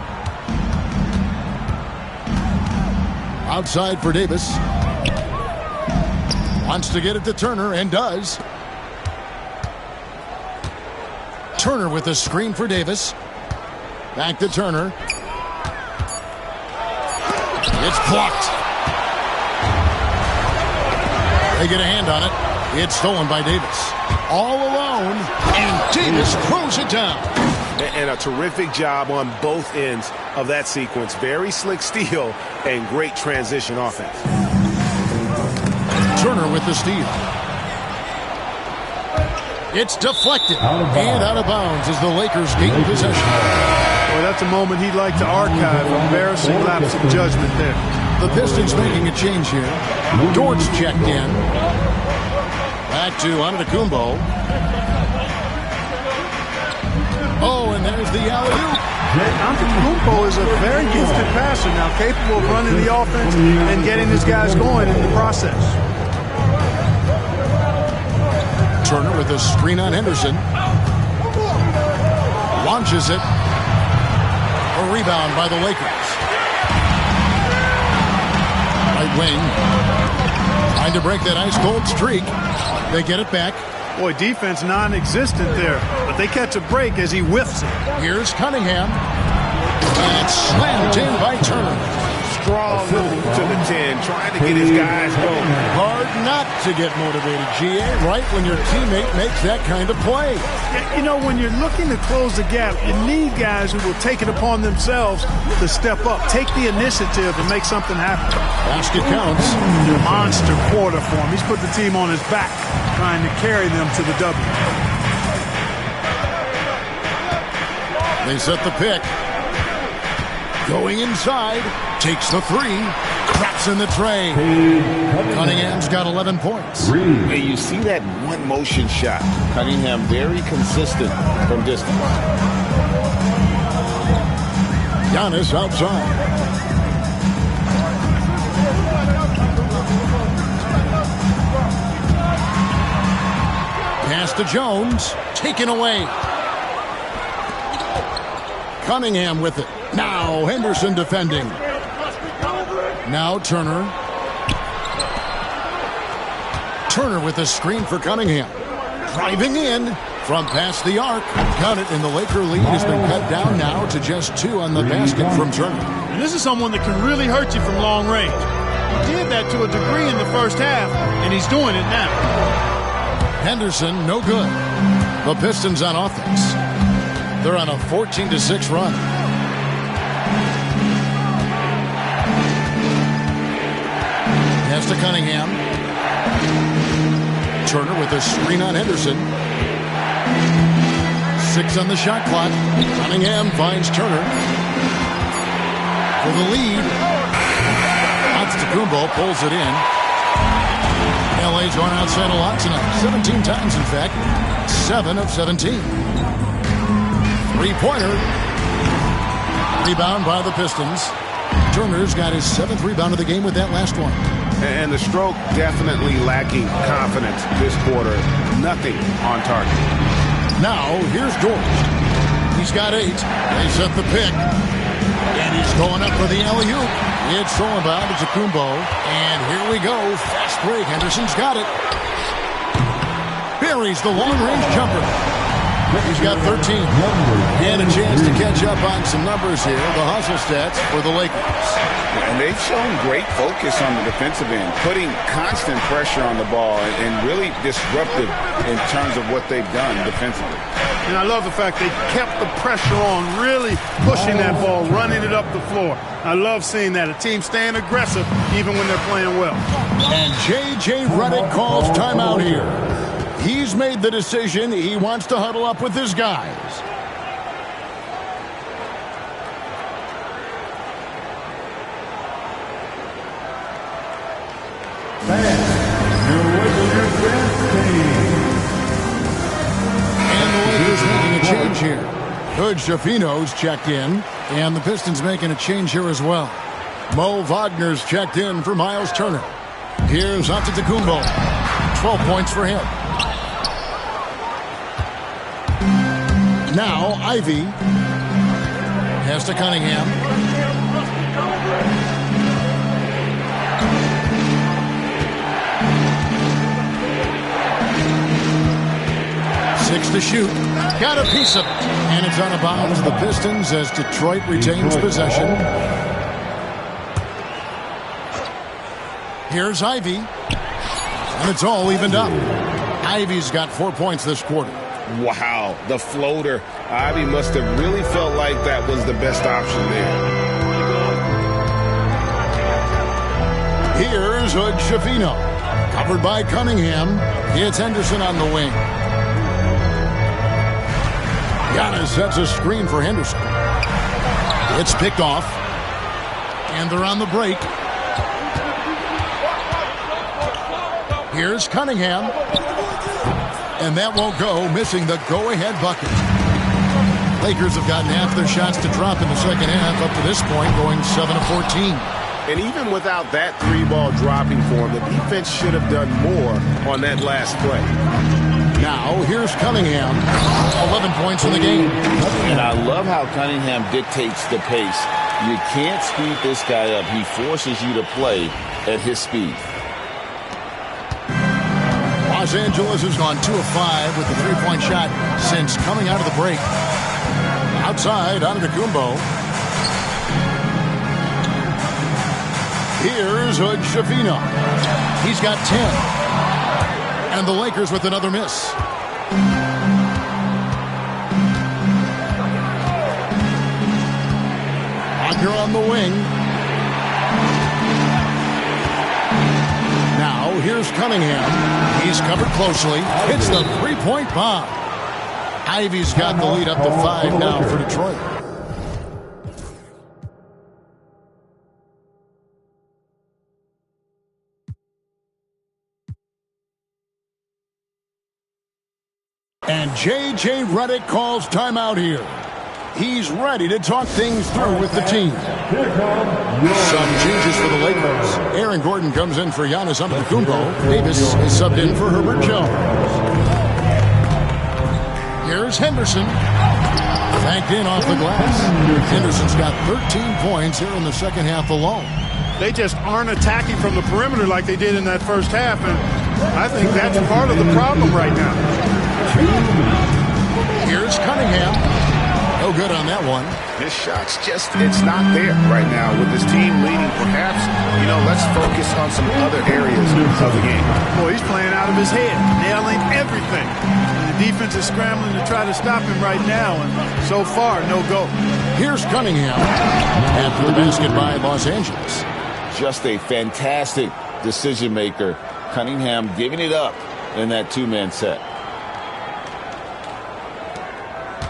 Outside for Davis. Wants to get it to Turner and does. Turner with a screen for Davis. Back to Turner. It's blocked. They get a hand on it. It's stolen by Davis. All alone, and Davis throws it down. And a terrific job on both ends of that sequence. Very slick steal and great transition offense. Turner with the steal. It's deflected and out of bounds as the Lakers gain possession. Well, that's a moment he'd like to archive. Embarrassing lapse of judgment there. The Pistons making a change here. Dortz checked in. Back to Antetokounmpo. Oh, and there's the alley-oop. Antetokounmpo is a very gifted passer now, capable of running the offense and getting his guys going in the process. Turner with a screen on Henderson. Launches it. A rebound by the Lakers. Right wing. Trying to break that ice-cold streak. They get it back. Boy, defense non-existent there, but they catch a break as he whiffs it. Here's Cunningham. And it's slammed in by Turner. Strong move to the 10, trying to get his guys going. Hard not to get motivated, GA, right when your teammate makes that kind of play. You know, when you're looking to close the gap, you need guys who will take it upon themselves to step up, take the initiative and make something happen. Basket counts. Monster quarter for him. He's put the team on his back, trying to carry them to the W. They set the pick. Going inside. Takes the three. Craps in the tray. Cunningham's got 11 points. And you see that one motion shot. Cunningham very consistent from distance. Giannis outside. Pass to Jones. Taken away. Cunningham with it. Now Henderson defending. Now Turner. Turner with a screen for Cunningham. Driving in from past the arc. Got it, and the Laker lead has been cut down now to just 2 on the basket from Turner. And this is someone that can really hurt you from long range. He did that to a degree in the first half, and he's doing it now. Henderson, no good. The Pistons on offense. They're on a 14-6 run. Pass to Cunningham. Turner with a screen on Henderson. 6 on the shot clock. Cunningham finds Turner for the lead. Antetokounmpo pulls it in. LA's gone outside a lot tonight. 17 times, in fact. 7 of 17. Three-pointer. Rebound by the Pistons. Turner's got his 7th rebound of the game with that last one. And the stroke definitely lacking confidence this quarter. Nothing on target. Now, here's Dortz. He's got 8. They set the pick. And he's going up for the alley-oop. It's thrown by Antetokounmpo. And here we go. Fast break. Henderson's got it. Buries the long-range jumper. He's got 13. And a chance to catch up on some numbers here. The hustle stats for the Lakers. And they've shown great focus on the defensive end, putting constant pressure on the ball and really disruptive in terms of what they've done defensively. And I love the fact they kept the pressure on, really pushing that ball, running it up the floor. I love seeing that. A team staying aggressive even when they're playing well. And J.J. Redick calls timeout here. He's made the decision. He wants to huddle up with his guys. And the Lakers making a change here. Good Shafino's checked in, and the Pistons making a change here as well. Mo Wagner's checked in for Miles Turner. Here's Antetokounmpo. 12 points for him. Now Ivy has to Cunningham. Six to shoot. Got a piece of it. And it's out of bounds. The Pistons as Detroit retains possession. Here's Ivy. And it's all evened up. Ivy's got 4 points this quarter. Wow, the floater. Ivy must have really felt like that was the best option there. Here's Hood Shafino. Covered by Cunningham. It's Henderson on the wing. Giannis sets a screen for Henderson. It's picked off. And they're on the break. Here's Cunningham. And that won't go, missing the go-ahead bucket. Lakers have gotten half their shots to drop in the second half, up to this point, going 7 of 14. And even without that three-ball dropping for him, the defense should have done more on that last play. Now, here's Cunningham. 11 points in the game. And I love how Cunningham dictates the pace. You can't speed this guy up. He forces you to play at his speed. Los Angeles has gone 2 of 5 with the three-point shot since coming out of the break. Outside, Antetokounmpo. Here's Hood Shafino. He's got 10. And the Lakers with another miss. Wagner on the wing. Now, here's Cunningham. He's covered closely. Hits the three-point bomb. Ivy's got the lead up to 5 now for Detroit. And J.J. Redick calls timeout here. He's ready to talk things through with the team. Some changes for the Lakers. Aaron Gordon comes in for Giannis Antetokounmpo. Davis is subbed in for Herbert Jones. Here's Henderson. Banked in off the glass. Henderson's got 13 points here in the second half alone. They just aren't attacking from the perimeter like they did in that first half, and I think that's part of the problem right now. Here's Cunningham. No good on that one. His shot's just, it's not there right now. With his team leading, perhaps, let's focus on some other areas of the game. Boy, he's playing out of his head, nailing everything. And the defense is scrambling to try to stop him right now, and so far, no go. Here's Cunningham. After the basket by Los Angeles. Just a fantastic decision maker. Cunningham giving it up in that two-man set.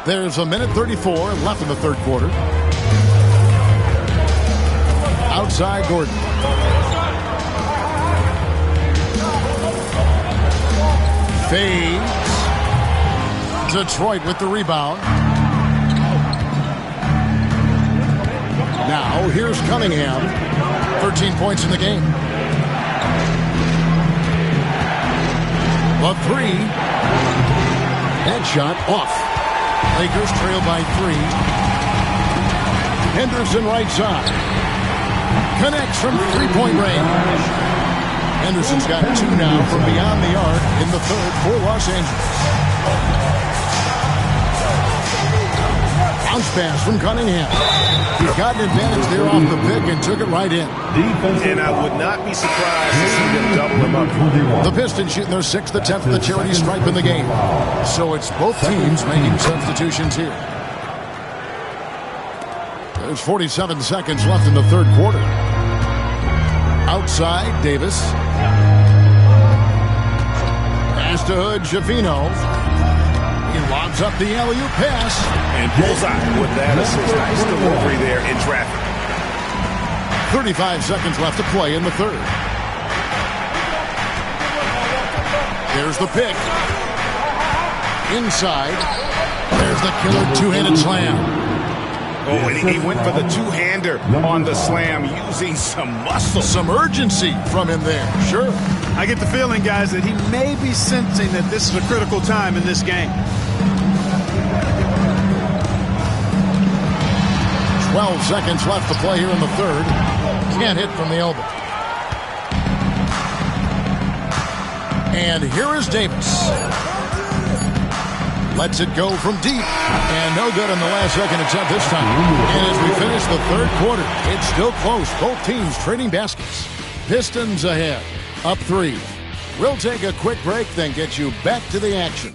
There's a minute 34 left in the third quarter. Outside Gordon. Fades. Detroit with the rebound. Now here's Cunningham. 13 points in the game. A three. That shot off. Lakers trail by 3. Henderson right side. Connects from three-point range. Henderson's got 2 now from beyond the arc in the third for Los Angeles. Bounce pass from Cunningham. He's got an advantage there off the pick and took it right in. And I would not be surprised to see them double him up. The Pistons shooting their 6th attempt at the charity stripe in the game. So it's both teams making substitutions here. There's 47 seconds left in the third quarter. Outside, Davis. Pass to Hood Schifino. He lobs up the alley-oop pass. And bullseye with that assist. Nice delivery there in traffic. 35 seconds left to play in the third. There's the pick. Inside. There's the killer two-handed slam. Oh, and he went for the two-hander on the slam using some muscle. Some urgency from him there. Sure. I get the feeling, guys, that he may be sensing that this is a critical time in this game. 12 seconds left to play here in the third. Can't hit from the elbow. And here is Davis. Lets it go from deep. And no good on the last second attempt this time. And as we finish the third quarter, it's still close. Both teams trading baskets. Pistons ahead. Up 3. We'll take a quick break, then get you back to the action.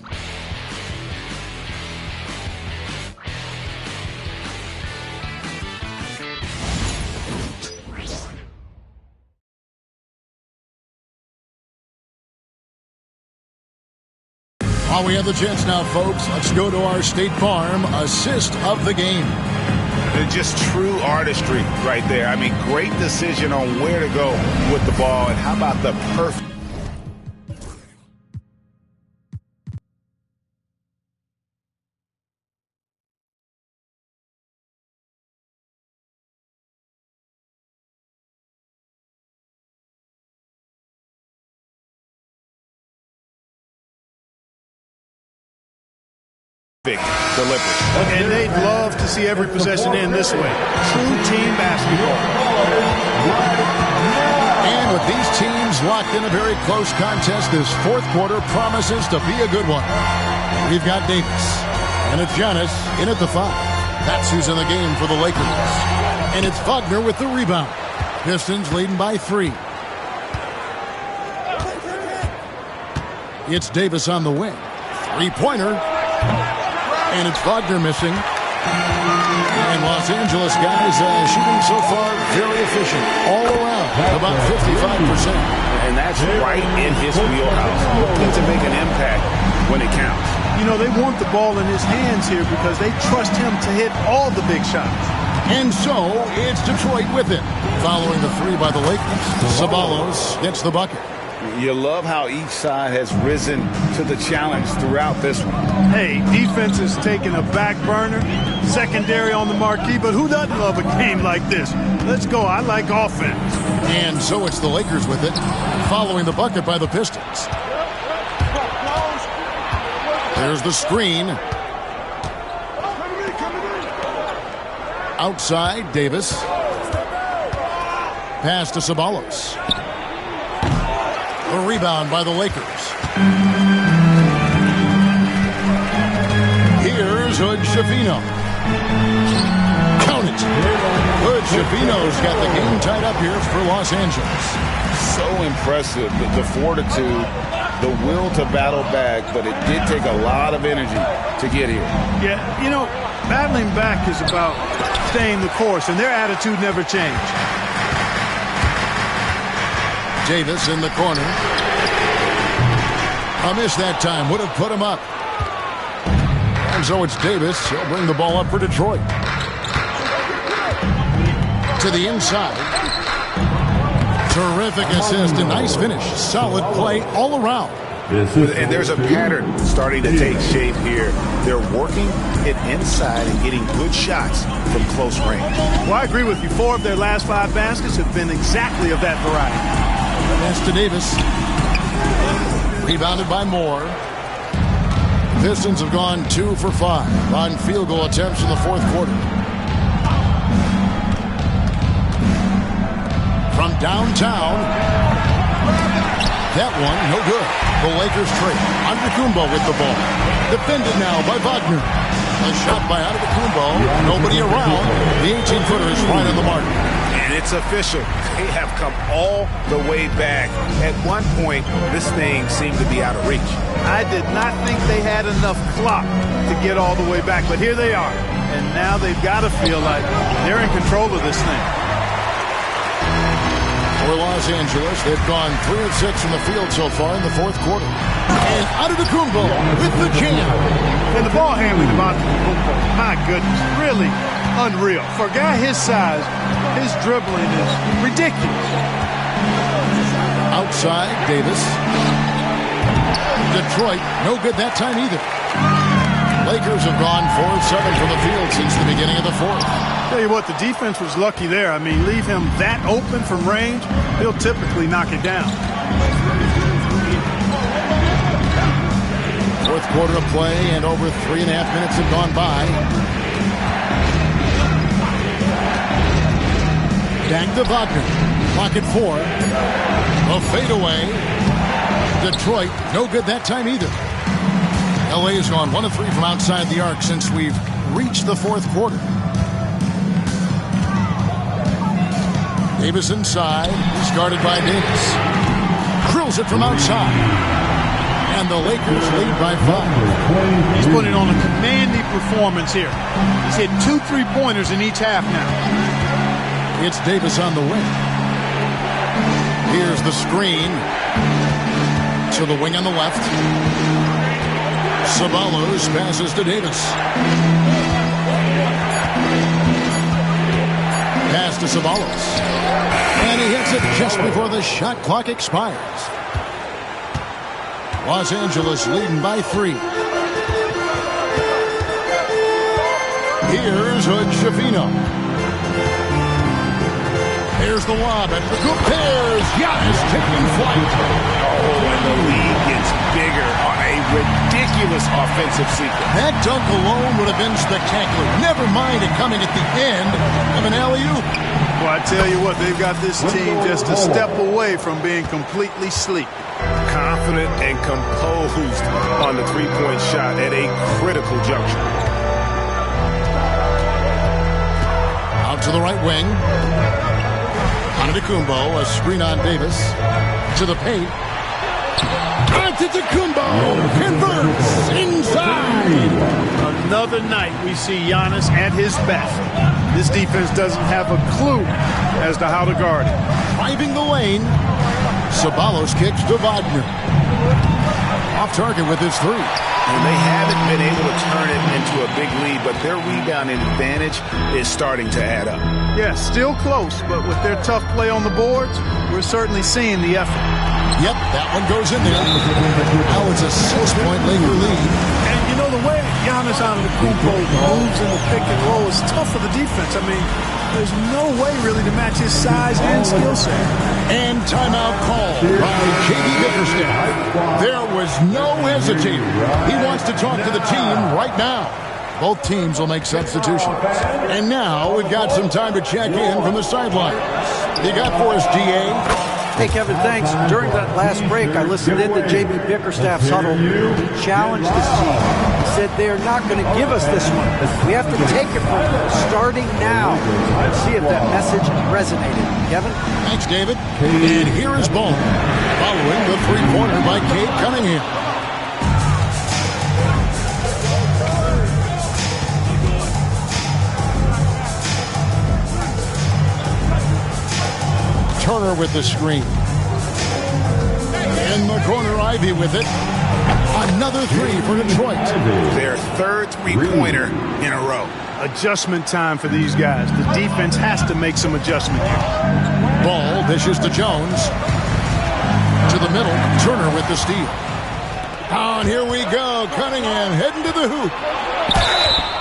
While we have the chance now, folks, let's go to our State Farm assist of the game. Just true artistry right there. I mean, great decision on where to go with the ball. And how about the perfect... delivery. And they'd love to see every possession end this way. True team basketball. And with these teams locked in a very close contest, this fourth quarter promises to be a good one. We've got Davis, and it's Giannis in at the 5. That's who's in the game for the Lakers. And it's Wagner with the rebound. Pistons leading by 3. It's Davis on the wing. Three-pointer. And it's Wagner missing. And Los Angeles guys shooting so far very efficient. All around, about 55%. And that's right in his wheelhouse. Looking to make an impact when it counts. You know, they want the ball in his hands here because they trust him to hit all the big shots. And so, it's Detroit with it. Following the 3 by the Lakers, Ceballos gets the bucket. You love how each side has risen to the challenge throughout this one. Hey, defense is taking a back burner, secondary on the marquee, but who doesn't love a game like this? Let's go. I like offense. And so it's the Lakers with it, following the bucket by the Pistons. There's the screen. Outside, Davis. Pass to Ceballos. A rebound by the Lakers. Here's Hood Schifino. Count it. Hood Schifino's got the game tied up here for Los Angeles. So impressive, the fortitude, the will to battle back, but it did take a lot of energy to get here. Yeah, you know, battling back is about staying the course, and their attitude never changed. Davis in the corner. A miss that time would have put him up. And so it's Davis. He'll bring the ball up for Detroit. To the inside. Terrific assist. A nice finish. Solid play all around. And there's a pattern starting to take shape here. They're working it inside and getting good shots from close range. Well, I agree with you. 4 of their last 5 baskets have been exactly of that variety. Pass to Davis. Rebounded by Moore. Pistons have gone 2 for 5 on field goal attempts in the fourth quarter. From downtown. That one, no good. The Lakers trade. Antetokounmpo with the ball. Defended now by Wagner. A shot by Antetokounmpo. Nobody around. The 18-footer is right on the mark. And it's official. They have come all the way back. At one point, this thing seemed to be out of reach. I did not think they had enough clock to get all the way back, but here they are. And now they've got to feel like they're in control of this thing. For Los Angeles, they've gone 3 of 6 from the field so far in the fourth quarter. And Antetokounmpo with the jam. And the ball handling of Antetokounmpo, my goodness, really unreal. For a guy his size, his dribbling is ridiculous. Outside, Davis. Detroit, no good that time either. Lakers have gone 4 of 7 from the field since the beginning of the fourth. Tell you what, the defense was lucky there. I mean, leave him that open from range, he'll typically knock it down. Fourth quarter of play, and over 3.5 minutes have gone by. Back to Wagner. Clock at 4. A fadeaway. Detroit, no good that time either. LA has gone 1 of 3 from outside the arc since we've reached the fourth quarter. Davis inside. He's guarded by Davis. Drills it from outside. And the Lakers lead by 5. He's putting on a commanding performance here. He's hit 2 3-pointers in each half now. It's Davis on the wing. Here's the screen. To the wing on the left. Ceballos passes to Davis. Pass to Ceballos. And he hits it just before the shot clock expires. Los Angeles leading by 3. Here's Hood-Schifino. Here's the lob. And there's Giannis taking flight. Oh, and the lead gets bigger on a ridiculous offensive sequence. That dunk alone would have been spectacular. Never mind it coming at the end of an alley-oop. Well, I tell you what, they've got this team just a step away from being completely sleep. Confident and composed on the three-point shot at a critical juncture. Out to the right wing. Antetokounmpo, a screen on Davis. To the paint. Antetokounmpo converts inside. Another night we see Giannis at his best. This defense doesn't have a clue as to how to guard it. Driving the lane. Ceballos kicks to Wagner. Off target with his 3. And they haven't been able to turn it into a big lead, but their rebounding advantage is starting to add up. Yeah, still close, but with their tough play on the boards, we're certainly seeing the effort. Yep, that one goes in there. Now it's a 6-point Laker lead. And you know, the way Giannis Antetokounmpo moves in the pick and roll is tough for the defense. I mean, there's no way really to match his size and skill set. And timeout called by J.B. Bickerstaff. There was no hesitating. He wants to talk to the team right now. Both teams will make substitutions. And now we've got some time to check in from the sidelines. You got for us, D.A.? Hey, Kevin, thanks. During that last break, I listened in to J.B. Bickerstaff's huddle. He challenged his team. He said they're not going to give us this one. We have to take it from them, starting now. Let's see if that message resonated. Kevin? Thanks, David. And here is Ball, following the three-pointer by Cade Cunningham. Turner with the screen. In the corner, Ivy with it. Another 3 for Detroit. Their third three-pointer in a row. Adjustment time for these guys. The defense has to make some adjustment here. Ball dishes to Jones. To the middle. Turner with the steal. And here we go. Cunningham heading to the hoop.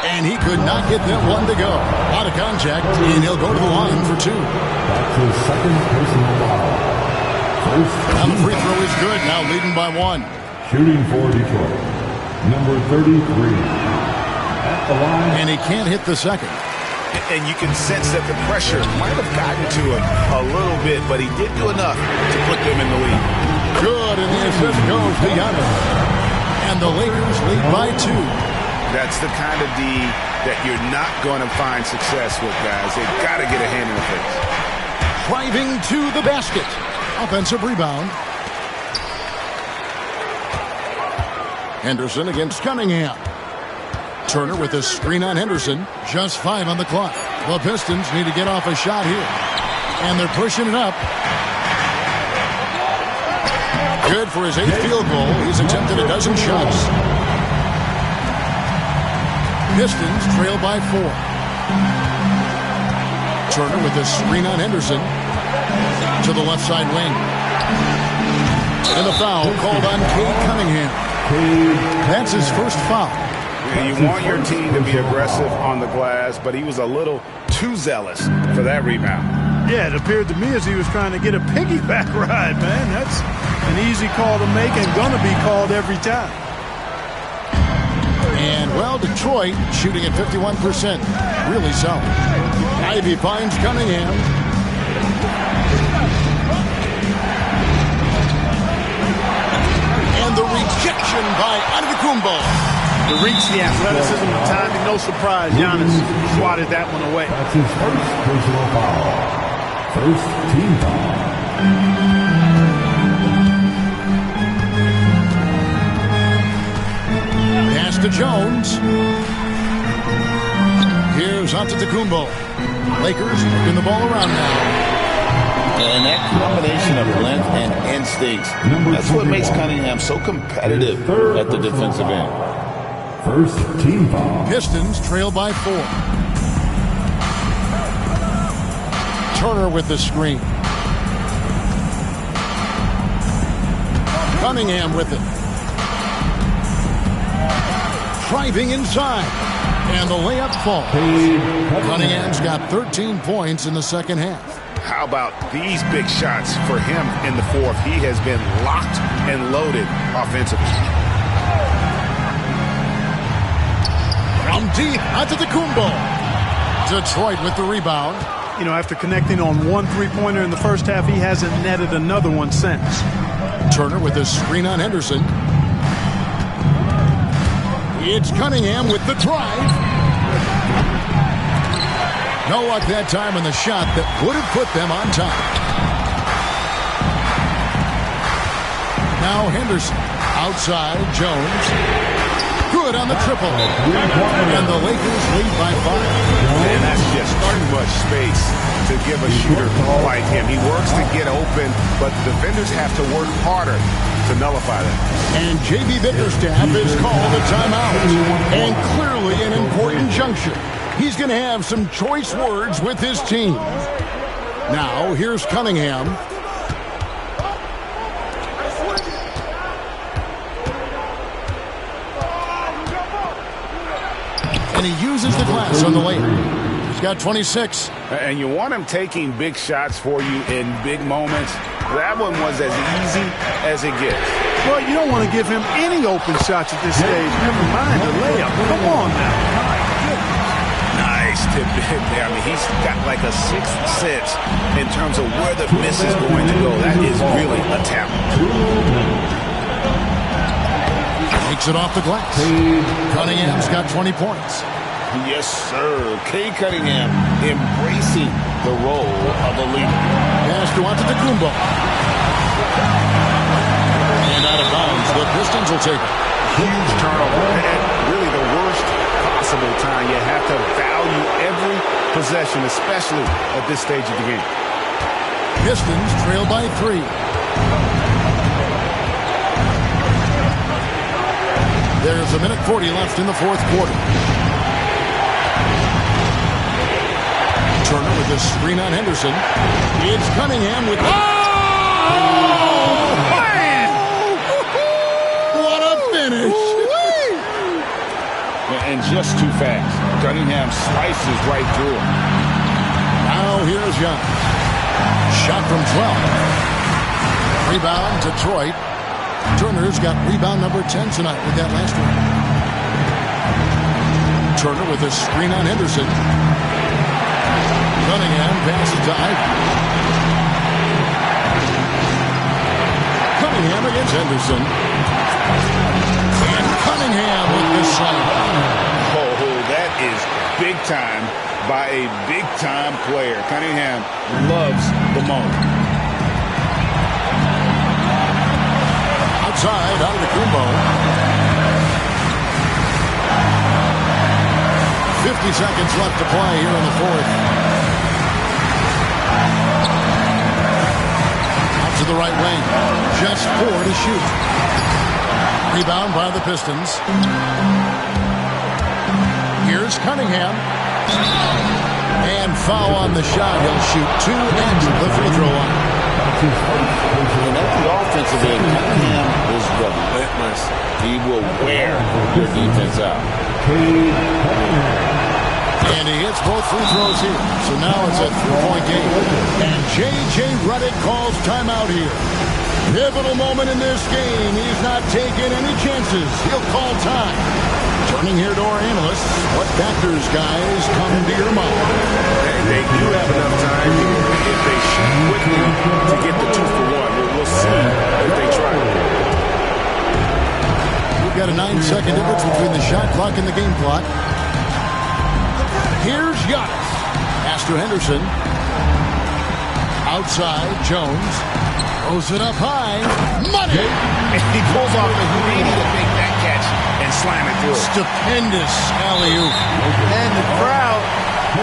And he could not get that one to go. Out of contact, and he'll go to the line for 2. That's his second personal foul. And the free throw is good, now leading by 1. Shooting for Detroit, number 33. At the line. And he can't hit the second. And you can sense that the pressure might have gotten to him a little bit, but he did do enough to put them in the lead. Good, and the assist goes to Giannis. And the Lakers lead by 2. That's the kind of D that you're not going to find success with, guys. They've got to get a hand in the face. Driving to the basket. Offensive rebound. Henderson against Cunningham. Turner with a screen on Henderson. Just 5 on the clock. The Pistons need to get off a shot here. And they're pushing it up. good for his 8th field goal. He's attempted a dozen shots. Pistons trail by 4. Turner with a screen on Henderson to the left side wing. And a foul called on Cade Cunningham. That's his first foul. You want your team to be aggressive on the glass, but he was a little too zealous for that rebound. Yeah, it appeared to me as he was trying to get a piggyback ride, man. That's an easy call to make and going to be called every time. And, well, Detroit shooting at 51%. Really solid. Ivy finds Cunningham. And the rejection by Antetokounmpo. The reach, the athleticism, the timing, no surprise. Giannis swatted that one away. That's his first personal foul. First team foul. Pass to Jones. Here's Antetokounmpo. Lakers moving the ball around now. And that combination of length and instincts, that's what makes Cunningham so competitive at the defensive end. First team foul. Pistons trail by 4. Turner with the screen. Cunningham with it. Driving inside. And the layup falls. Cunningham's got 13 points in the second half. How about these big shots for him in the fourth? He has been locked and loaded offensively. From deep, Antetokounmpo. Detroit with the rebound. You know, after connecting on one three-pointer in the first half, he hasn't netted another one since. Turner with a screen on Henderson. It's Cunningham with the drive. No luck that time on the shot that would have put them on top. Now Henderson. Outside, Jones. Good on the triple. And the Lakers lead by 5. And that's just too much space to give a shooter like him. He works to get open, but the defenders have to work harder to nullify that. And J.B. Bickerstaff has called a timeout. And clearly an important juncture. He's going to have some choice words with his team. Now, here's Cunningham. And he uses the glass on the layup. He's got 26. And you want him taking big shots for you in big moments. That one was as easy as it gets. Well, you don't want to give him any open shots at this stage. Never mind the layup. Come on now. Nice tip in there. I mean, he's got like a sixth sense in terms of where the miss is going to go. That is really a talent. Takes it off the glass. Cunningham's got 20 points. Yes, sir. Cade Cunningham embracing the role of a leader. Pass to Antetokounmpo. And out of bounds. The Pistons will take it. Huge turnover. And really the worst possible time. You have to value every possession, especially at this stage of the game. Pistons trail by 3. There's a minute 40 left in the fourth quarter. Turner with a screen on Henderson. It's Cunningham with... Oh! Man! What a finish! And just too fast. Cunningham slices right through him. Now here's Young. Shot from 12. Rebound, Detroit. Turner's got rebound number 10 tonight with that last one. Turner with a screen on Henderson. Cunningham passes to Ivy. Cunningham against Henderson. And Cunningham with the slam. Oh, that is big time by a big-time player. Cunningham loves the moment. Outside, Antetokounmpo. 50 seconds left to play here in the fourth. to the right wing. Just 4 to shoot. Rebound by the Pistons. Here's Cunningham. And foul on the shot. He'll shoot 2 at the free throw line. And at the offensive end, Cunningham is relentless. He will wear your defense out. And he hits both free throws here. So now it's a 3-point game. And J.J. Redick calls timeout here. Pivotal moment in this game. He's not taking any chances. He'll call time. Turning here to our analysts, what factors, guys, come to your mind? They do have enough time here if they shoot quickly to get the 2 for 1. We'll see if they try. We've got a 9-second difference between the shot clock and the game clock. Here's Giannis. Pass to Henderson. Outside, Jones. Throws it up high. Money! And he pulls off the Houdini to make that catch and slam it through. Stupendous alley-oop. And the crowd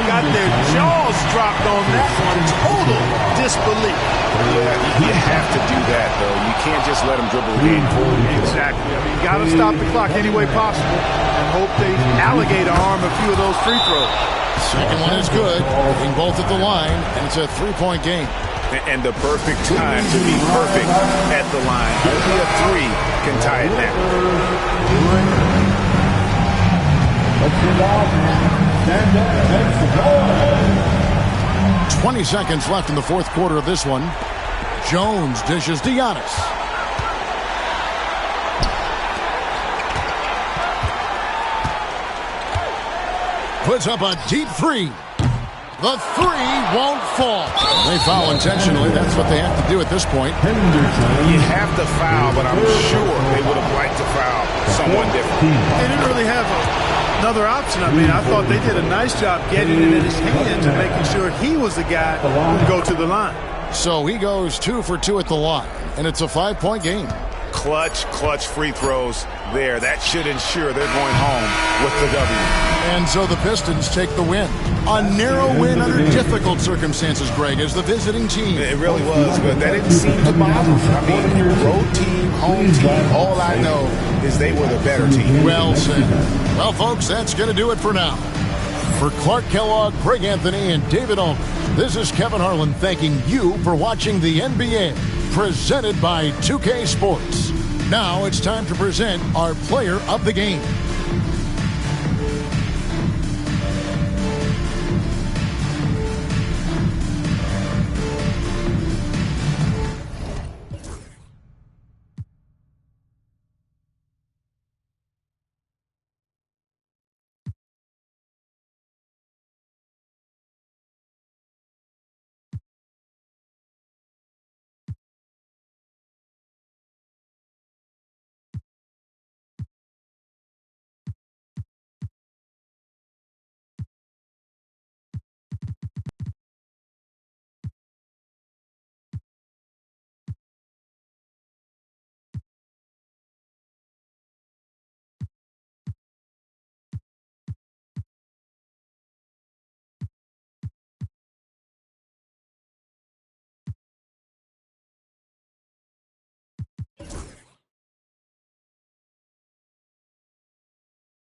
got their jaws dropped on that one. Total disbelief. Yeah, you have to do that, though. You can't just let them dribble the game forward. Exactly. I mean, you got to stop the clock any way possible and hope they alligator arm a few of those free throws. Second one is good. Hitting both at the line, and it's a 3-point game. And the perfect time to be perfect at the line. Only a 3 can tie it down. 20 seconds left in the fourth quarter of this one. Jones dishes to Giannis. Puts up a deep 3. The 3 won't fall. They foul intentionally. That's what they have to do at this point. You have to foul, but I'm sure they would have liked to foul someone different. They didn't really have another option. I mean, I thought they did a nice job getting it in his hands and making sure he was the guy who would go to the line. So he goes 2 for 2 at the line, and it's a 5-point game. Clutch free throws there. That should ensure they're going home with the W. And so the Pistons take the win. A narrow win under difficult circumstances, Greg, as the visiting team. It really was, but that didn't seem to bother them. I mean, road team, home team, all I know is they were the better team. Well said. Well, folks, that's going to do it for now. For Clark Kellogg, Greg Anthony, and David Altman, this is Kevin Harlan thanking you for watching the NBA, presented by 2K Sports. Now it's time to present our player of the game.